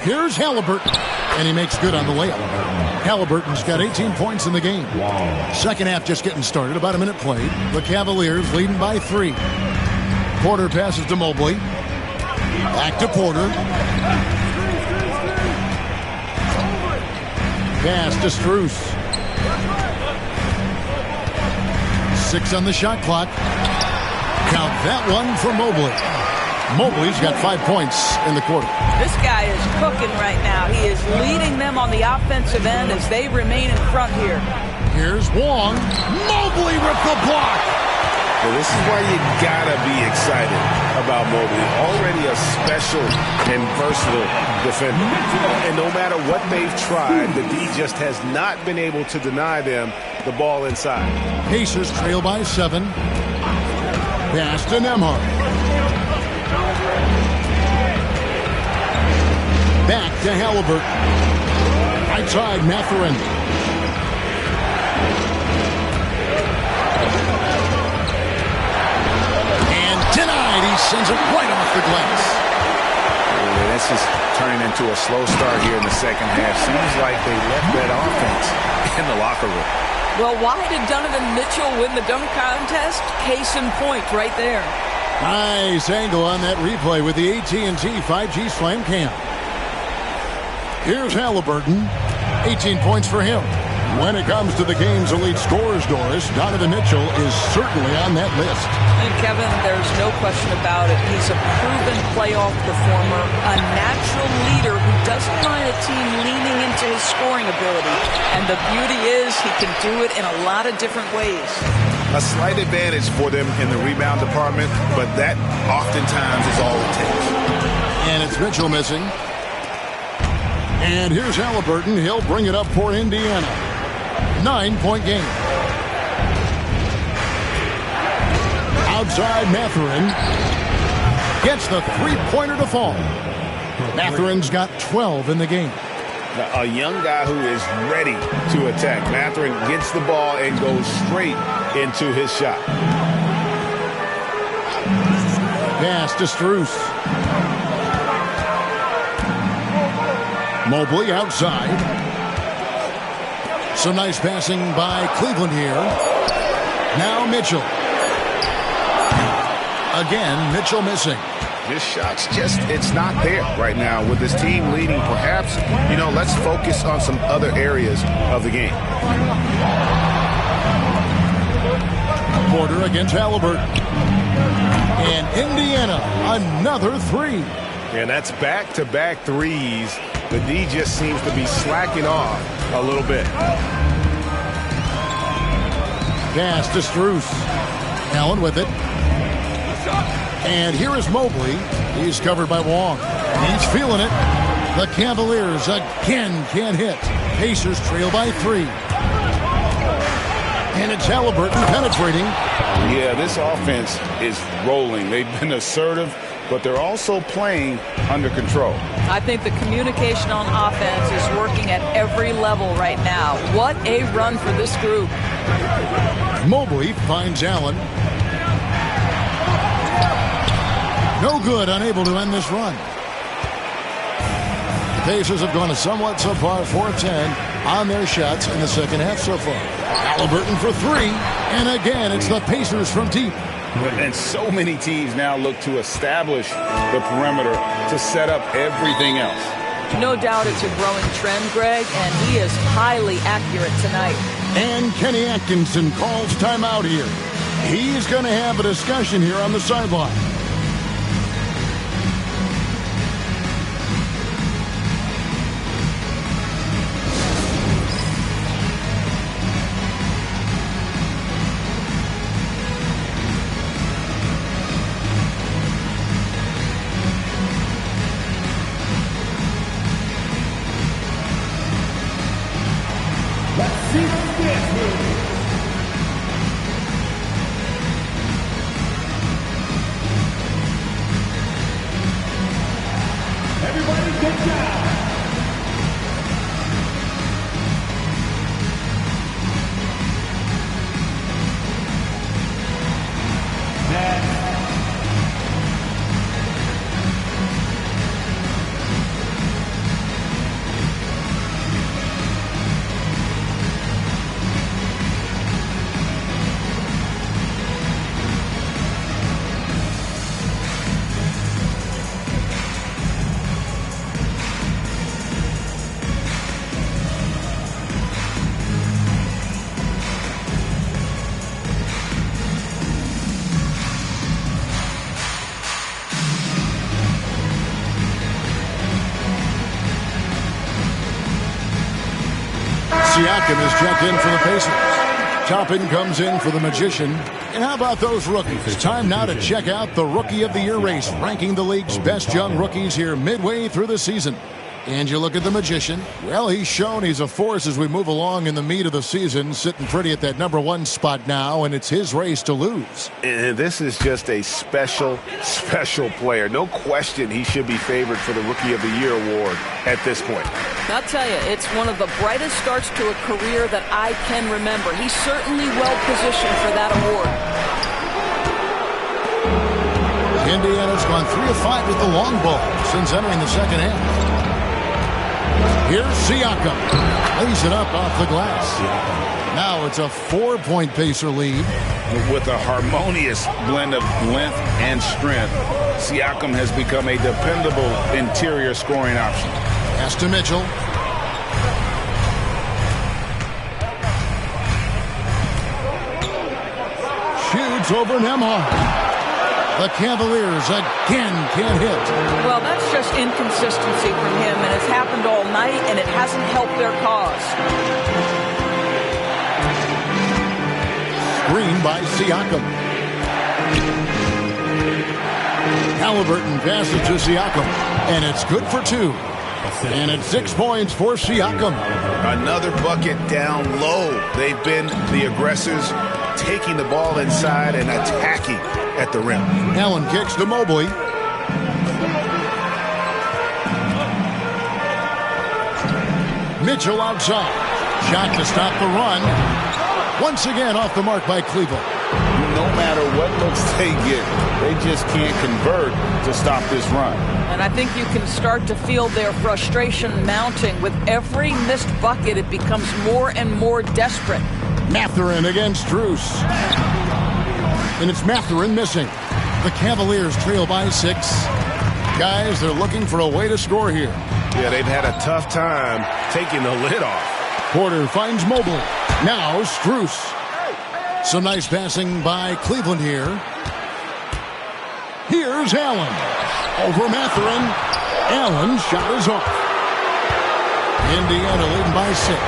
S5: Here's Halliburton, and he makes good on the layup. Halliburton's got 18 points in the game. Second half just getting started, about a minute played. The Cavaliers leading by 3. Porter passes to Mobley. Back to Porter. Pass to Strus. 6 on the shot clock. Count that one for Mobley. Mobley's got 5 points in the quarter.
S7: This guy is cooking right now. He is leading them on the offensive end as they remain in front here.
S5: Here's Wong. Mobley with the block.
S6: Well, this is why you gotta be excited about Mobley. Already a special and versatile defender. And no matter what they've tried, the D just has not been able to deny them the ball inside.
S5: Pacers trail by 7. Pass to Nembhard. Back to Halliburton. Right side, Mathurin. And denied. He sends it right off the glass.
S6: Yeah, this is turning into a slow start here in the second half. Seems like they left that offense in the locker room.
S7: Well, why did Donovan Mitchell win the dunk contest? Case in point right there.
S5: Nice angle on that replay with the AT&T 5G Slam Cam. Here's Halliburton. 18 points for him. When it comes to the game's elite scorers, Doris, Donovan Mitchell is certainly on that list.
S7: And Kevin, there's no question about it. He's a proven playoff performer, a natural leader who doesn't mind a team leaning into his scoring ability. And the beauty is he can do it in a lot of different ways.
S6: A slight advantage for them in the rebound department, but that oftentimes is all it takes.
S5: And it's Mitchell missing. And here's Halliburton. He'll bring it up for Indiana. 9-point game. Outside Mathurin. Gets the three-pointer to fall. Mathurin's got 12 in the game.
S6: A young guy who is ready to attack. Mathurin gets the ball and goes straight into his shot.
S5: Pass to Strus. Mobley outside. Some nice passing by Cleveland here. Now Mitchell. Again, Mitchell missing.
S6: His shot's it's not there right now with this team leading. Perhaps, let's focus on some other areas of the game.
S5: Porter against Halliburton. And Indiana, another 3.
S6: And that's back-to-back threes. The D just seems to be slacking off a little bit.
S5: Pass to Strus. Allen with it. And here is Mobley. He's covered by Wong. He's feeling it. The Cavaliers again can't hit. Pacers trail by 3. And it's Halliburton penetrating.
S6: Yeah, this offense is rolling. They've been assertive, but they're also playing under control.
S7: I think the communication on offense is working at every level right now. What a run for this group.
S5: Mobley finds Allen. No good, unable to end this run. The Pacers have gone a somewhat subpar 4-10 on their shots in the second half so far. Halliburton for 3, and again it's the Pacers from deep.
S6: And so many teams now look to establish the perimeter to set up everything else.
S7: No doubt it's a growing trend, Greg, and he is highly accurate tonight.
S5: And Kenny Atkinson calls timeout here. He's going to have a discussion here on the sideline.
S4: Everybody get down.
S5: Siakam is checked in for the Pacers. Toppin comes in for the Magician. And how about those rookies? It's time now to check out the Rookie of the Year race, ranking the league's best young rookies here midway through the season. And you look at the Magician. Well, he's shown he's a force as we move along in the meat of the season, sitting pretty at that #1 spot now, and it's his race to lose.
S6: And this is just a special, special player. No question he should be favored for the Rookie of the Year award at this point.
S7: I'll tell you, it's one of the brightest starts to a career that I can remember. He's certainly well positioned for that award.
S5: Indiana's gone 3 of 5 with the long ball since entering the second half. Here's Siakam. Lays it up off the glass. Now it's a 4-point Pacer lead.
S6: With a harmonious blend of length and strength, Siakam has become a dependable interior scoring option.
S5: Pass to Mitchell. Shoots over Nembhard. The Cavaliers again can't hit.
S7: Well, that's just inconsistency from him, and it's happened all night, and it hasn't helped their cause.
S5: Screen by Siakam. Halliburton passes to Siakam, and it's good for 2. And it's 6 points for Siakam.
S6: Another bucket down low. They've been the aggressors, taking the ball inside and attacking at the rim.
S5: Allen kicks to Mobley. Mitchell outside. Shot to stop the run. Once again off the mark by Cleveland.
S6: No matter what looks they get, they just can't convert to stop this run.
S7: And I think you can start to feel their frustration mounting. With every missed bucket, it becomes more and more desperate.
S5: Mathurin against Strus. And it's Mathurin missing. The Cavaliers trail by 6. Guys, they're looking for a way to score here.
S6: Yeah, they've had a tough time taking the lid off.
S5: Porter finds Mobley. Now Strus. Some nice passing by Cleveland here. Here's Allen. Over Mathurin. Allen's shot is off. Indiana leading by 6.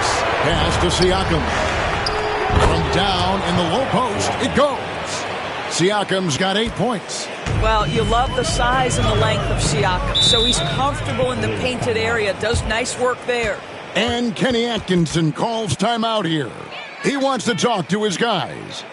S5: Pass to Siakam. From down in the low post, it goes. Siakam's got 8 points.
S7: Well, you love the size and the length of Siakam. So he's comfortable in the painted area, does nice work there.
S5: And Kenny Atkinson calls timeout here. He wants to talk to his guys.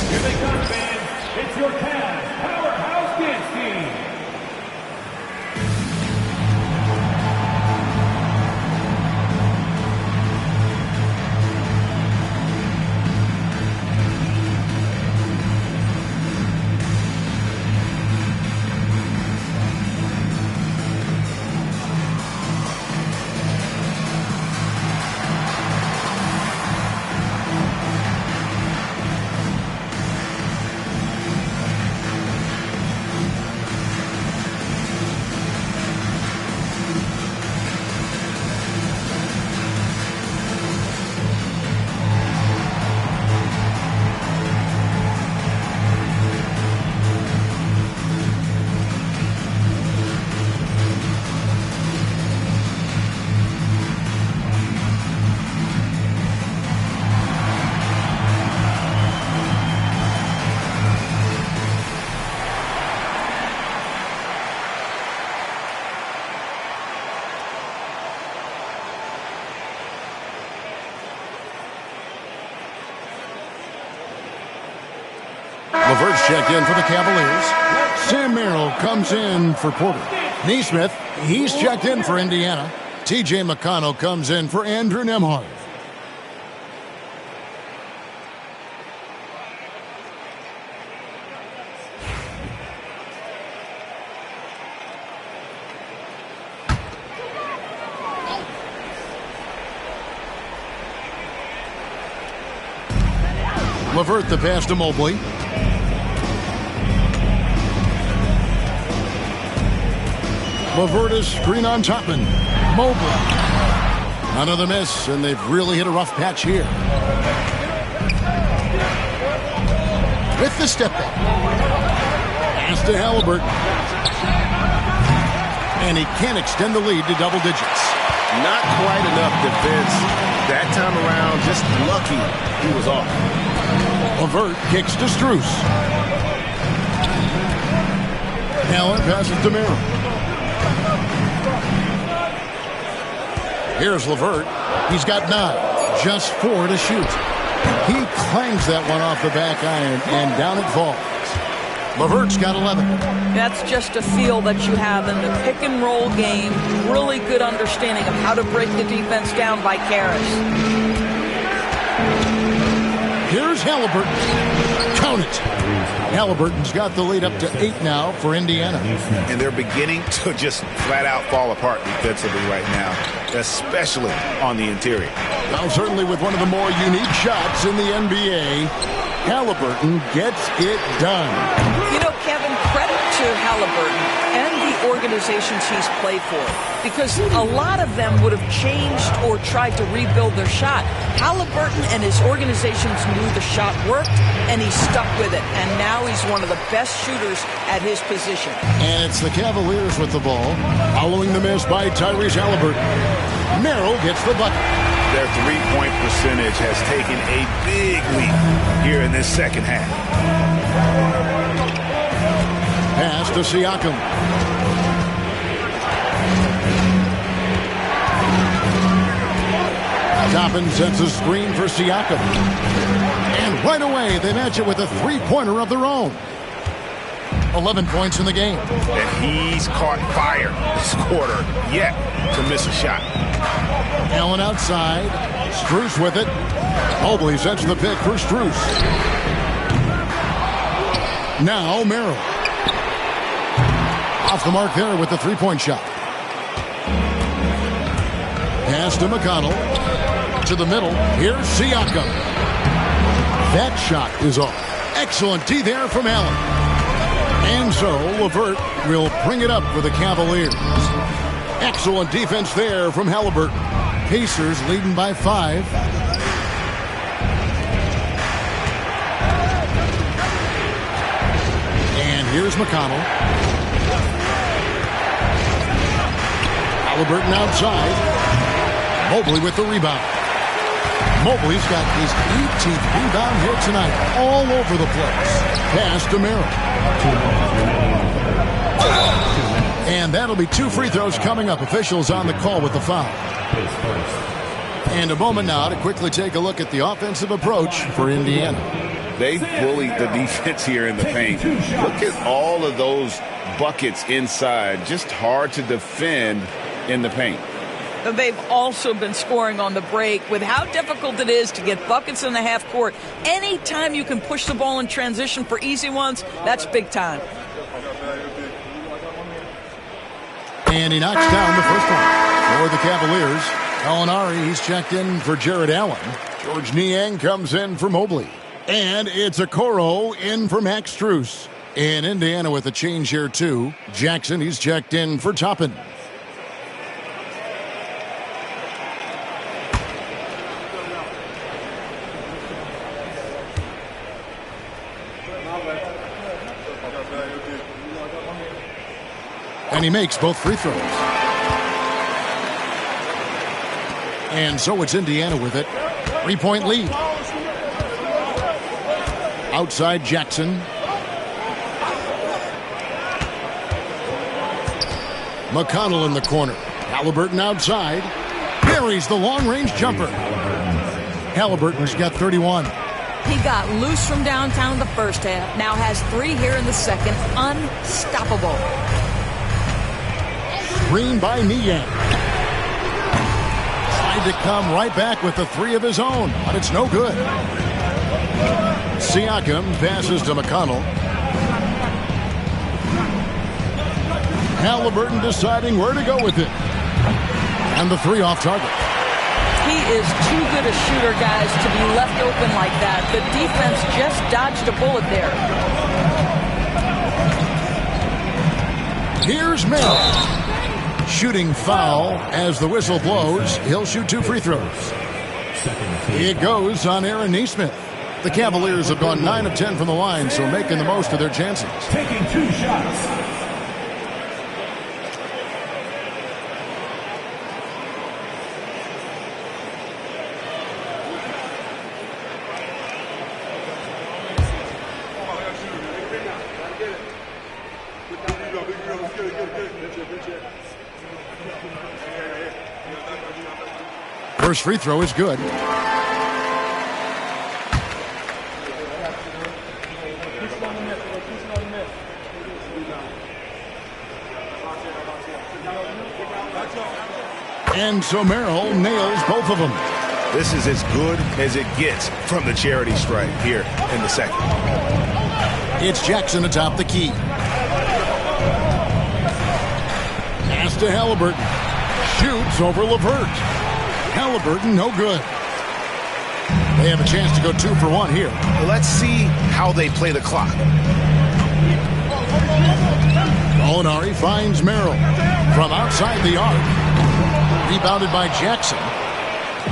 S3: Here they come, fans. It's your Cavs Powerhouse Dance Team.
S5: LeVert's checked in for the Cavaliers. Sam Merrill comes in for Porter. Neesmith, he's checked in for Indiana. T.J. McConnell comes in for Andrew Nembhard. LeVert the pass to Mobley. LeVert is screen on Topman. Mobley. Another miss, and they've really hit a rough patch here. With the step back. Pass to Halliburton. And he can't extend the lead to double digits.
S6: Not quite enough defense that time around. Just lucky he was off.
S5: LeVert kicks to Strus. Allen passes to Merrill. Here's LeVert. He's got 9. Just 4 to shoot. He clangs that one off the back iron, and down it falls. LeVert's got 11.
S7: That's just a feel that you have in the pick and roll game. Really good understanding of how to break the defense down by Karras.
S5: Here's Halliburton. Count it. Halliburton's got the lead up to 8 now for Indiana.
S6: And they're beginning to just flat out fall apart defensively right now, especially on the interior.
S5: Well, certainly with one of the more unique shots in the NBA, Halliburton gets it done.
S7: You know, Kevin, credit to Halliburton and the organizations he's played for, because a lot of them would have changed or tried to rebuild their shot. Halliburton and his organizations knew the shot worked, and he stuck with it. And now he's one of the best shooters at his position.
S5: And it's the Cavaliers with the ball, following the miss by Tyrese Halliburton. Merrill gets the bucket.
S6: Their three-point percentage has taken a big leap here in this second half.
S5: Pass to Siakam. Toppin sets a screen for Siakam. And right away, they match it with a three-pointer of their own. 11 points in the game.
S6: And he's caught fire this quarter yet to miss a shot.
S5: Allen outside. Strus with it. Mobley sets the pick for Strus. Now Merrill. Off the mark there with the three-point shot. Pass to McConnell. To the middle. Here's Siakam. That shot is off. Excellent D there from Allen. And so LeVert will bring it up for the Cavaliers. Excellent defense there from Halliburton. Pacers leading by 5. And here's McConnell. Halliburton outside. Mobley with the rebound. Mobley's got his 18th rebound here tonight, all over the place. Pass to Merrill. And that'll be 2 free throws coming up. Officials on the call with the foul. And a moment now to quickly take a look at the offensive approach for Indiana.
S6: They bullied the defense here in the paint. Look at all of those buckets inside. Just hard to defend in the paint.
S7: They've also been scoring on the break. With how difficult it is to get buckets in the half court, anytime you can push the ball in transition for easy ones, that's big time.
S5: And he knocks down the first one for the Cavaliers. Gallinari, he's checked in for Jared Allen. George Niang comes in for Mobley. And it's Okoro in for Max Strus. And Indiana with a change here, too. Jackson, he's checked in for Toppin. And he makes both free throws. And so it's Indiana with it. 3-point lead. Outside Jackson. McConnell in the corner. Halliburton outside. Buries the long-range jumper. Halliburton's got 31.
S7: He got loose from downtown the first half. Now has 3 here in the second. Unstoppable.
S5: Screen by Niang. Tried to come right back with the 3 of his own, but it's no good. Siakam passes to McConnell. Halliburton deciding where to go with it. And the 3 off target.
S7: He is too good a shooter, guys, to be left open like that. The defense just dodged a bullet there.
S5: Here's Merrill. Shooting foul as the whistle blows. He'll shoot 2 free throws. It goes on Aaron Nesmith. The Cavaliers have gone 9 of 10 from the line, so making the most of their chances.
S3: Taking 2 shots.
S5: First free throw is good. And so Merrill nails both of them.
S6: This is as good as it gets from the charity stripe here in the second.
S5: It's Jackson atop the key. Pass to Halliburton. Shoots over LeVert. Halliburton, no good. They have a chance to go 2 for 1 here.
S6: Let's see how they play the clock.
S5: Gallinari finds Merrill from outside the arc. Rebounded by Jackson.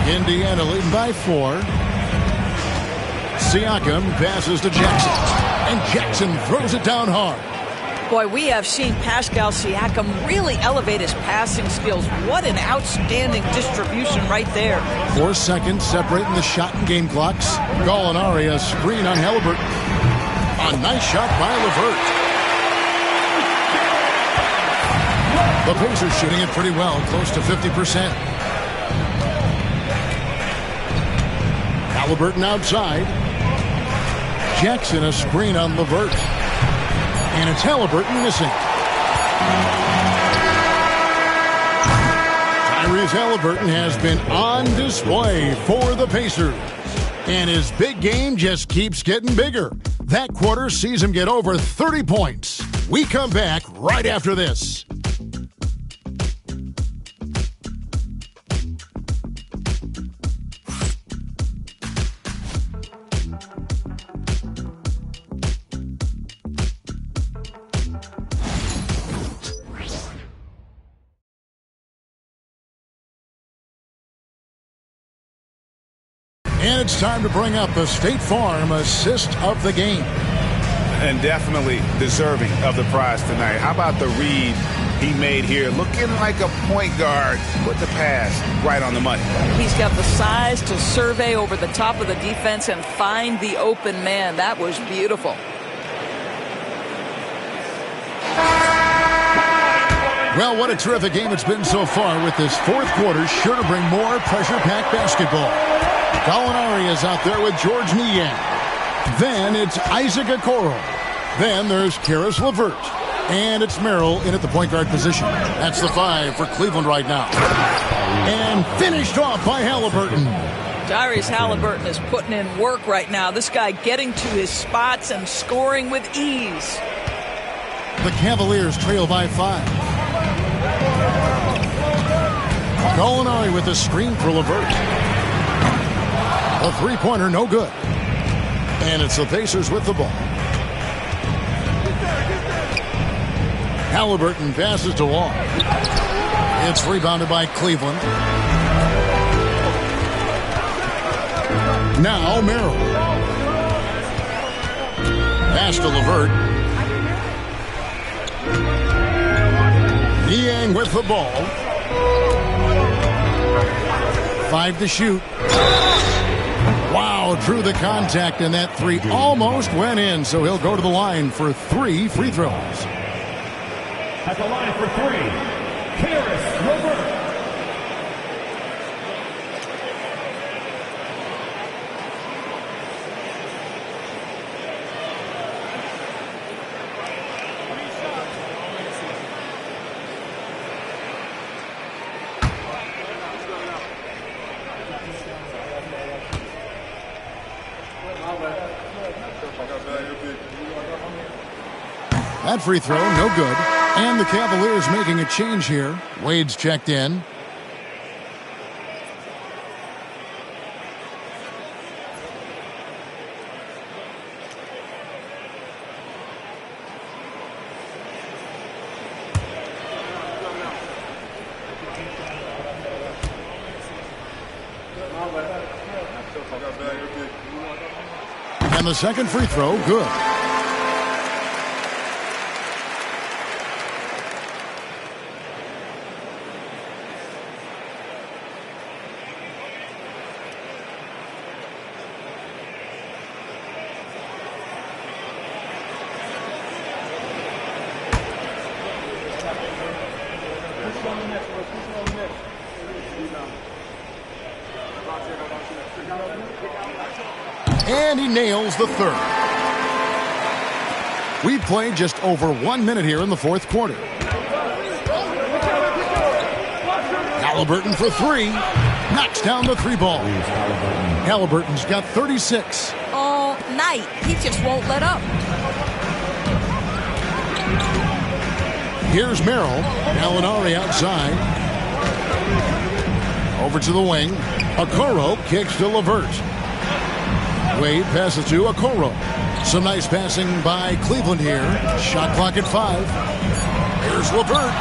S5: Indiana leading by 4. Siakam passes to Jackson. And Jackson throws it down hard.
S7: Boy, we have seen Pascal Siakam really elevate his passing skills. What an outstanding distribution right there.
S5: 4 seconds separating the shot and game clocks. Gallinari, a screen on Halliburton. A nice shot by LeVert. The Pacers shooting it pretty well, close to 50%. Halliburton outside. Jackson, a screen on LeVert. And it's Halliburton missing. Tyrese Halliburton has been on display for the Pacers. And his big game just keeps getting bigger. That quarter sees him get over 30 points. We come back right after this. And it's time to bring up the State Farm assist of the game.
S6: And definitely deserving of the prize tonight. How about the read he made here? Look looking like a point guard. Put the pass right on the money.
S7: He's got the size to survey over the top of the defense and find the open man. That was beautiful.
S5: Well, what a terrific game it's been so far, with this fourth quarter sure to bring more pressure-packed basketball. Gallinari is out there with George Niang. Then it's Isaac Okoro. Then there's Karis LeVert. And it's Merrill in at the point guard position. That's the 5 for Cleveland right now. And finished off by Halliburton.
S7: Tyrese Halliburton is putting in work right now. This guy getting to his spots and scoring with ease.
S5: The Cavaliers trail by 5. Gallinari with the screen for LeVert. A three-pointer, no good. And it's the Pacers with the ball. Halliburton passes to Long. It's rebounded by Cleveland. Now Merrill. Pass to LeVert. Niang with the ball. 5 to shoot. Wow, drew the contact, and that 3 almost went in, so he'll go to the line for 3 free throws.
S3: At the line for 3, Karis LeVert.
S5: That free throw, no good. And the Cavaliers making a change here. Wade's checked in. And the second free throw, good. And he nails the third. We played just over 1 minute here in the fourth quarter. Halliburton for 3. Knocks down the 3 ball. Halliburton's got 36.
S7: All night. He just won't let up.
S5: Here's Merrill. Gallinari outside. Over to the wing. Okoro kicks to LeVert. Wade passes to Okoro. Some nice passing by Cleveland here. Shot clock at 5. Here's LeVert.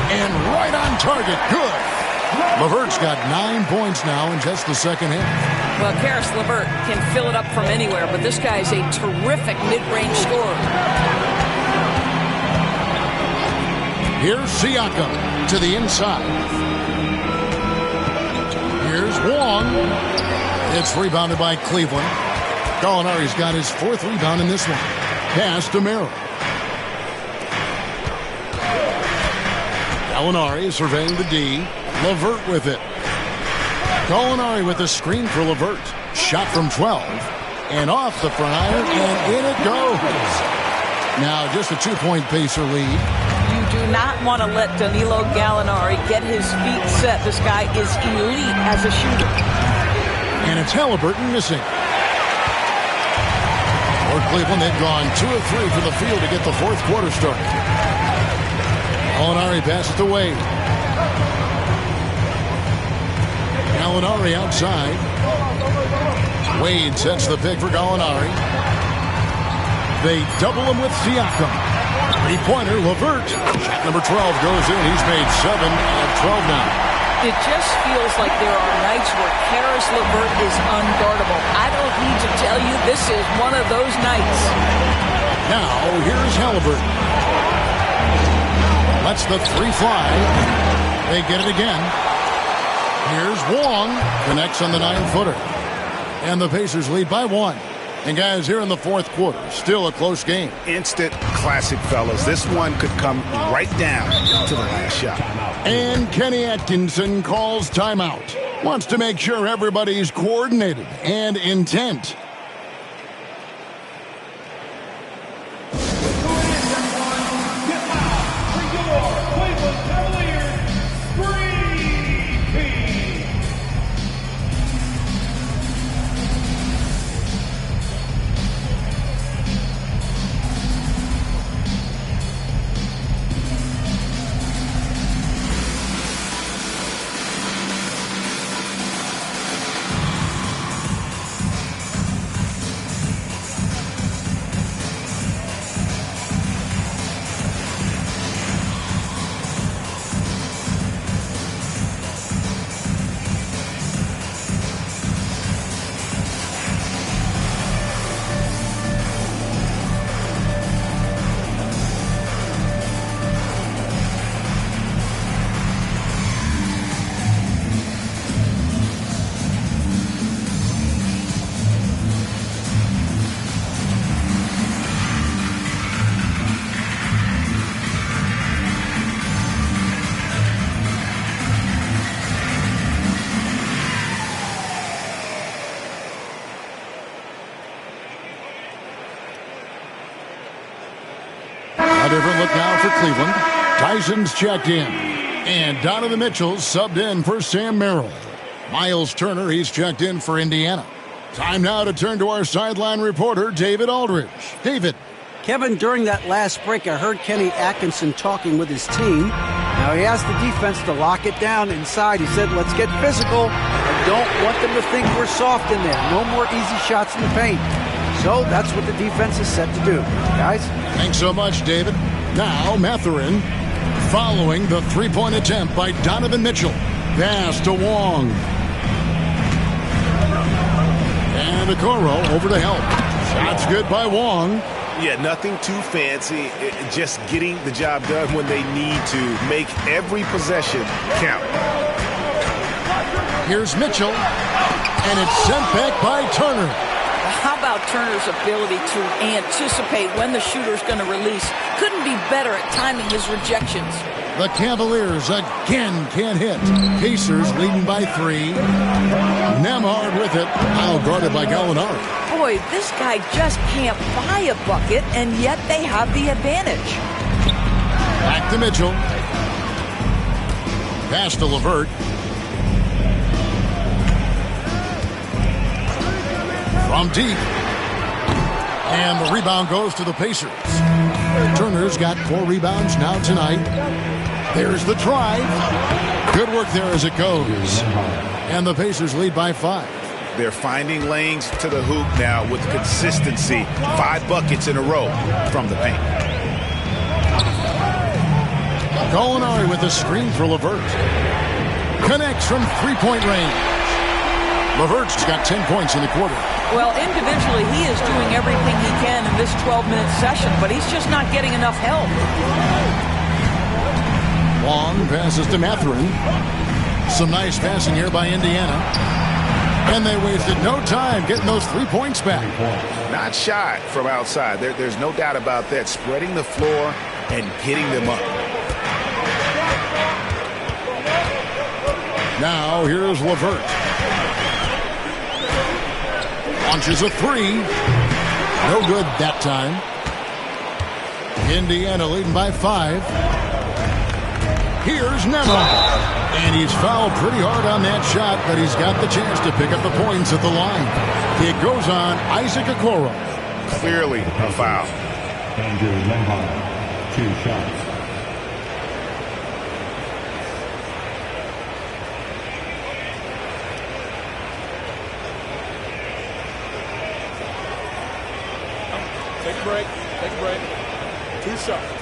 S5: And right on target. Good. LeVert's got 9 points now in just the second half.
S7: Well, Karis LeVert can fill it up from anywhere, but this guy is a terrific mid-range scorer.
S5: Here's Siakam to the inside. Here's Wong. It's rebounded by Cleveland. Gallinari's got his 4th rebound in this one. Pass to Merrill. Gallinari surveying the D. LeVert with it. Gallinari with a screen for LeVert. Shot from 12. And off the front iron, and in it goes. Now just a 2-point Pacer lead.
S7: You do not want to let Danilo Gallinari get his feet set. This guy is elite as a shooter.
S5: And it's Halliburton missing. For Cleveland, they've gone 2 of 3 from the field to get the fourth quarter started. Gallinari passes to Wade. Gallinari outside. Wade sets the pick for Gallinari. They double him with Siakam. 3-pointer, LeVert. Shot number 12 goes in. He's made 7 of 12 now.
S7: It just feels like there are nights where Karis LeVert is unguardable. I don't need to tell you, this is one of those nights.
S5: Now, here's Halliburton. Lets the three fly. They get it again. Here's Wong. Connects on the 9-footer. And the Pacers lead by 1. And guys, here in the fourth quarter, still a close game.
S6: Instant classic, fellas. This one could come right down to the last shot.
S5: And Kenny Atkinson calls timeout. Wants to make sure everybody's coordinated and intent. Different look now for Cleveland. Tyson's checked in. And Donovan Mitchell subbed in for Sam Merrill. Miles Turner, he's checked in for Indiana. Time now to turn to our sideline reporter, David Aldridge. David.
S8: Kevin, during that last break, I heard Kenny Atkinson talking with his team. Now, he asked the defense to lock it down inside. He said, let's get physical. I don't want them to think we're soft in there. No more easy shots in the paint. So that's what the defense is set to do. Guys?
S5: Thanks so much, David. Now, Mathurin following the three-point attempt by Donovan Mitchell. Pass to Wong. And Okoro over to help. Shots good by Wong.
S6: Yeah, nothing too fancy. Just getting the job done when they need to. Make every possession count.
S5: Here's Mitchell. And it's sent back by Turner.
S7: How about Turner's ability to anticipate when the shooter's going to release? Couldn't be better at timing his rejections.
S5: The Cavaliers again can't hit. Pacers leading by 3. Nembhard with it. Now guarded by Gallinari.
S7: Boy, this guy just can't buy a bucket, and yet they have the advantage.
S5: Back to Mitchell. Pass to LeVert. From deep. And the rebound goes to the Pacers. Turner's got 4 rebounds now tonight. There's the try. Good work there as it goes. And the Pacers lead by 5.
S6: They're finding lanes to the hoop now with consistency. 5 buckets in a row from the paint.
S5: Gallinari with a screen for LeVert. Connects from three-point range. LeVert's got 10 points in the quarter.
S7: Well, individually, he is doing everything he can in this 12-minute session, but he's just not getting enough help.
S5: Long passes to Mathurin. Some nice passing here by Indiana. And they wasted no time getting those 3 points back.
S6: Not shy from outside. There's no doubt about that. Spreading the floor and getting them up.
S5: Now here's LeVert. Launches a 3. No good that time. Indiana leading by 5. Here's Nembhard. And he's fouled pretty hard on that shot, but he's got the chance to pick up the points at the line. It goes on Isaac Okoro.
S6: Clearly a foul.
S3: Andrew Nembhard, 2 shots.
S12: Take a break. Take a break. 2 shots.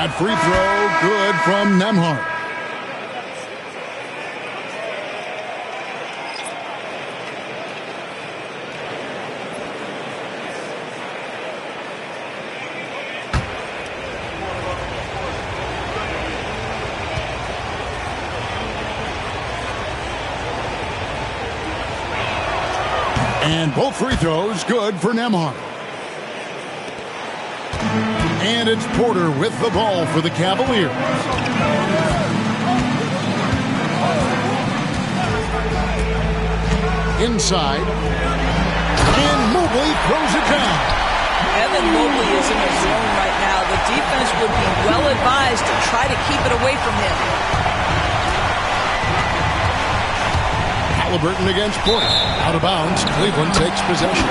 S5: That free throw good from Nembhard. And both free throws good for Nembhard. And it's Porter with the ball for the Cavaliers. Inside. And Mobley throws it down.
S7: Evan Mobley is in the zone right now. The defense would be well advised to try to keep it away from him.
S5: Halliburton against Porter. Out of bounds. Cleveland takes possession.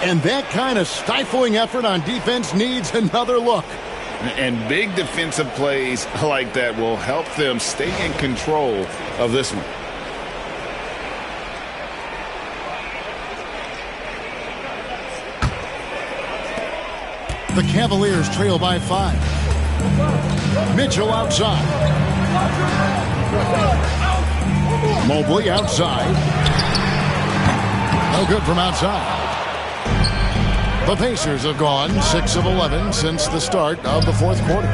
S5: And that kind of stifling effort on defense needs another look.
S6: And big defensive plays like that will help them stay in control of this one.
S5: The Cavaliers trail by 5. Mitchell outside. Mobley outside. No good from outside. The Pacers have gone 6 of 11 since the start of the fourth quarter.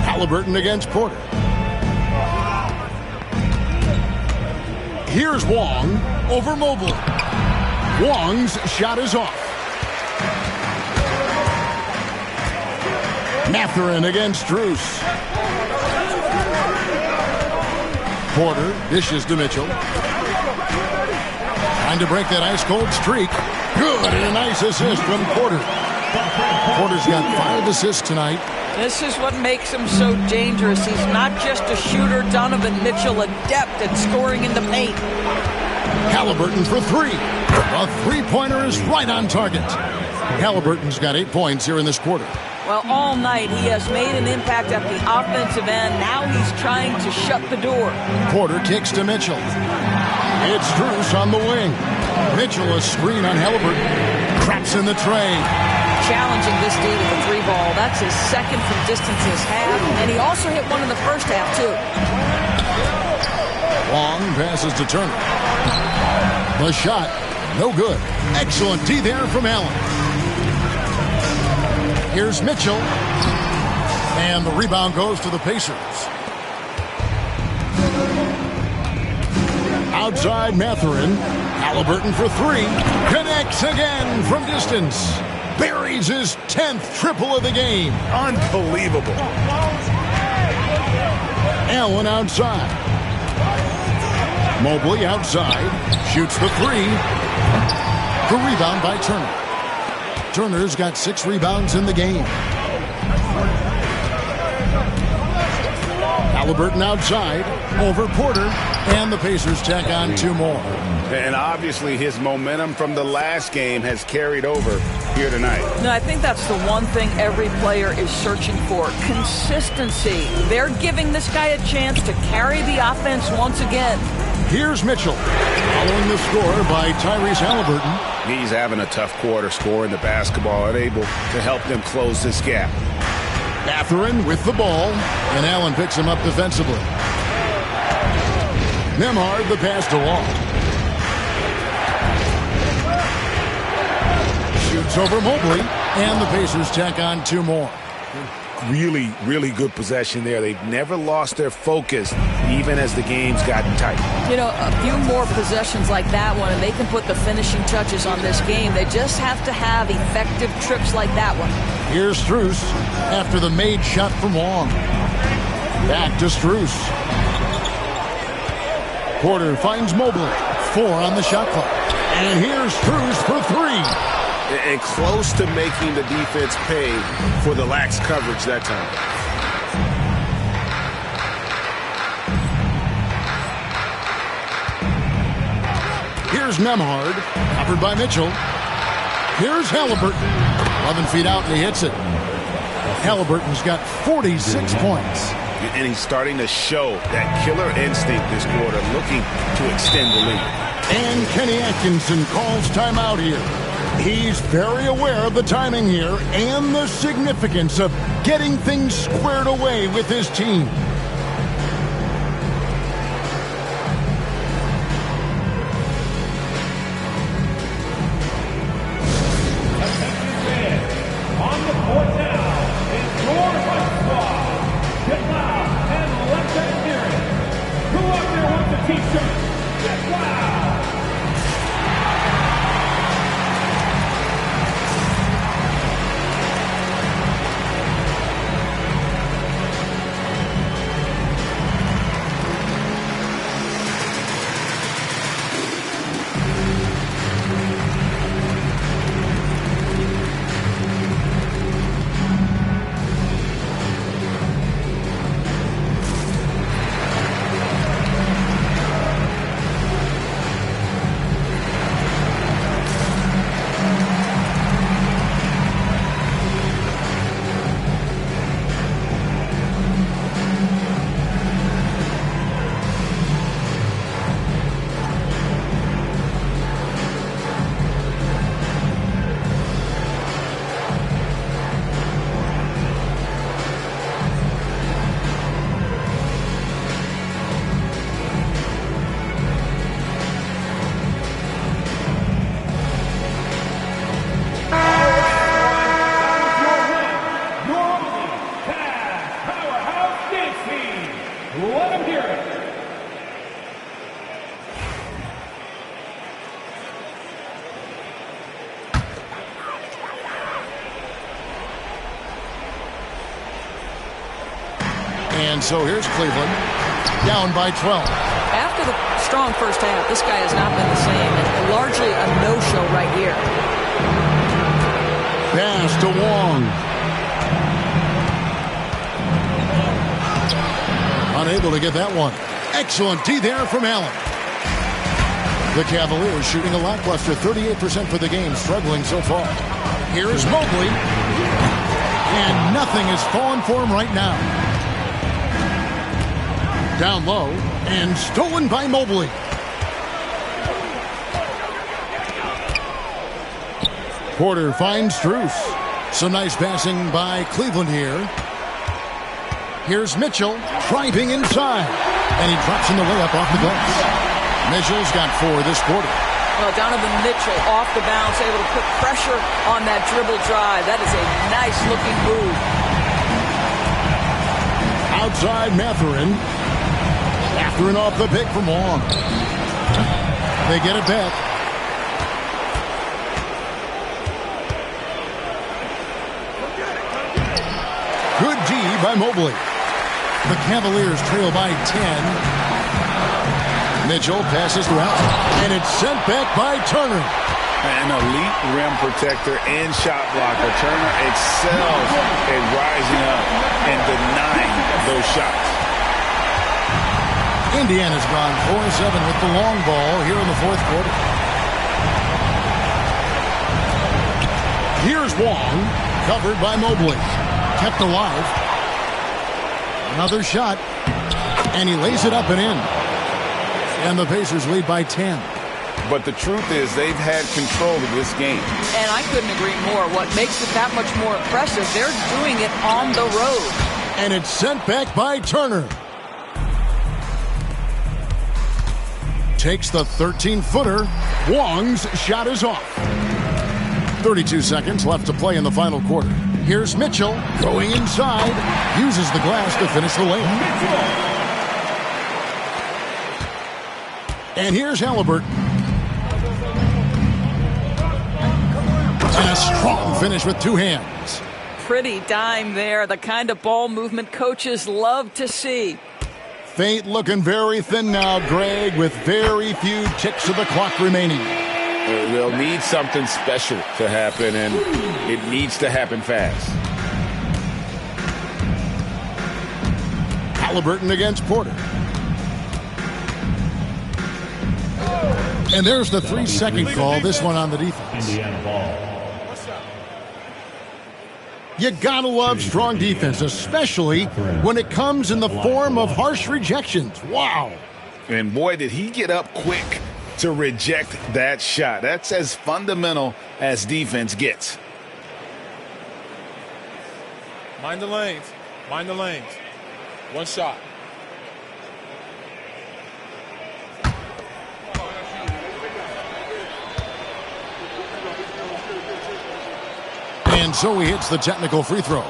S5: Halliburton against Porter. Here's Wong over Mobley. Wong's shot is off. Mathurin against Strus. Porter dishes to Mitchell. Trying to break that ice-cold streak. Good, and a nice assist from Porter. Porter's got 5 assists tonight.
S7: This is what makes him so dangerous. He's not just a shooter. Donovan Mitchell, adept at scoring in the paint.
S5: Halliburton for 3. A three-pointer is right on target. Halliburton's got 8 points here in this quarter.
S7: Well, all night he has made an impact at the offensive end. Now he's trying to shut the door.
S5: Porter kicks to Mitchell. It's Strus on the wing. Mitchell a screen on Halliburton. Traps in the tray.
S7: Challenging this dude with the 3-ball. That's his second from distance this half. And he also hit one in the first half, too.
S5: Long passes to Turner. The shot, no good. Excellent D there from Allen. Here's Mitchell. And the rebound goes to the Pacers. Outside Mathurin. Halliburton for 3. Connects again from distance. Buries his 10th triple of the game.
S6: Unbelievable.
S5: Allen outside. Mobley outside. Shoots the 3. The rebound by Turner. Turner's got 6 rebounds in the game. Halliburton outside. Over Porter. And the Pacers tack on 2 more.
S6: And obviously his momentum from the last game has carried over here tonight.
S7: No, I think that's the one thing every player is searching for. Consistency. They're giving this guy a chance to carry the offense once again.
S5: Here's Mitchell. Following the score by Tyrese Halliburton.
S6: He's having a tough quarter scoring the basketball, unable to help them close this gap.
S5: Mathurin with the ball, and Allen picks him up defensively. Nembhard the pass to Wall. Shoots over Mobley, and the Pacers tack on 2 more.
S6: Really, really good possession there. They've never lost their focus, even as the game's gotten tight.
S7: You know, a few more possessions like that one, and they can put the finishing touches on this game. They just have to have effective trips like that one.
S5: Here's Strus after the made shot from Wong. Back to Strus. Porter finds Mobley. 4 on the shot clock. And here's Strus for 3.
S6: And close to making the defense pay for the lax coverage that time.
S5: Here's Nembhard, covered by Mitchell. Here's Halliburton. 11 feet out, and he hits it. Halliburton's got 46 points.
S6: And he's starting to show that killer instinct this quarter, looking to extend the lead.
S5: And Kenny Atkinson calls timeout here. He's very aware of the timing here and the significance of getting things squared away with his team.
S4: On the court now is your right squad. Get loud and let them hear. T-shirt. Wow.
S5: And so here's Cleveland, down by 12.
S7: After the strong first half, this guy has not been the same, and largely a no-show right here.
S5: Pass to Wong. Unable to get that one. Excellent D there from Allen. The Cavaliers shooting a lackluster 38% for the game, struggling so far. Here's Mobley. And nothing has fallen for him right now. Down low, and stolen by Mobley. Porter finds Strus. Some nice passing by Cleveland here. Here's Mitchell, driving inside. And he drops in the layup off the glass. Mitchell's got 4 this quarter.
S7: Well, Donovan Mitchell off the bounce, able to put pressure on that dribble drive. That is a nice-looking move.
S5: Outside Mathurin. Mathurin off the pick from Wong. They get it back. Good D by Mobley. The Cavaliers trail by 10. Mitchell passes to Allen, and it's sent back by Turner.
S6: An elite rim protector and shot blocker. Turner excels at rising up and denying those shots.
S5: Indiana's gone 4-7 with the long ball here in the fourth quarter. Here's Wong, covered by Mobley. Kept alive. Another shot, and he lays it up and in. And the Pacers lead by 10.
S6: But the truth is they've had control of this game.
S7: And I couldn't agree more. What makes it that much more impressive, they're doing it on the road.
S5: And it's sent back by Turner. Takes the 13-footer. Wong's shot is off. 32 seconds left to play in the final quarter. Here's Mitchell going inside. Uses the glass to finish the layup. And here's Halliburton. And a strong finish with 2 hands.
S7: Pretty dime there. The kind of ball movement coaches love to see.
S5: Fate looking very thin now, Greg, with very few ticks of the clock remaining.
S6: They'll need something special to happen, and it needs to happen fast.
S5: Halliburton against Porter. And there's the 3-second call, this one on the defense.
S4: Indiana ball.
S5: You gotta love strong defense, especially when it comes in the form of harsh rejections. Wow.
S6: And boy, did he get up quick to reject that shot. That's as fundamental as defense gets.
S13: Mind the lanes. Mind the lanes. One shot.
S5: And so he hits the technical free throw.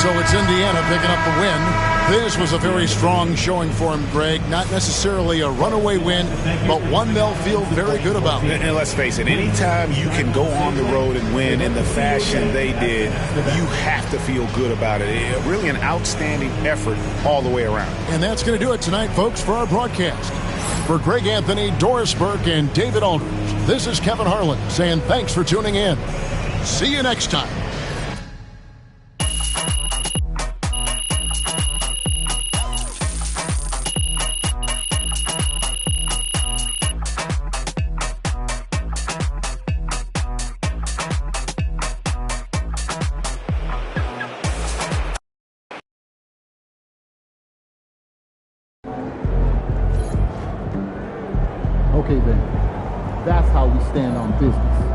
S5: So it's Indiana picking up the win. This was a very strong showing for him, Greg. Not necessarily a runaway win, but one they'll feel very good about.
S6: And let's face it, anytime you can go on the road and win in the fashion they did, you have to feel good about it. Really an outstanding effort all the way around.
S5: And that's going to do it tonight, folks, for our broadcast. For Greg Anthony, Doris Burke, and David Aldridge, this is Kevin Harlan saying thanks for tuning in. See you next time.
S1: Okay then, that's how we stand on business.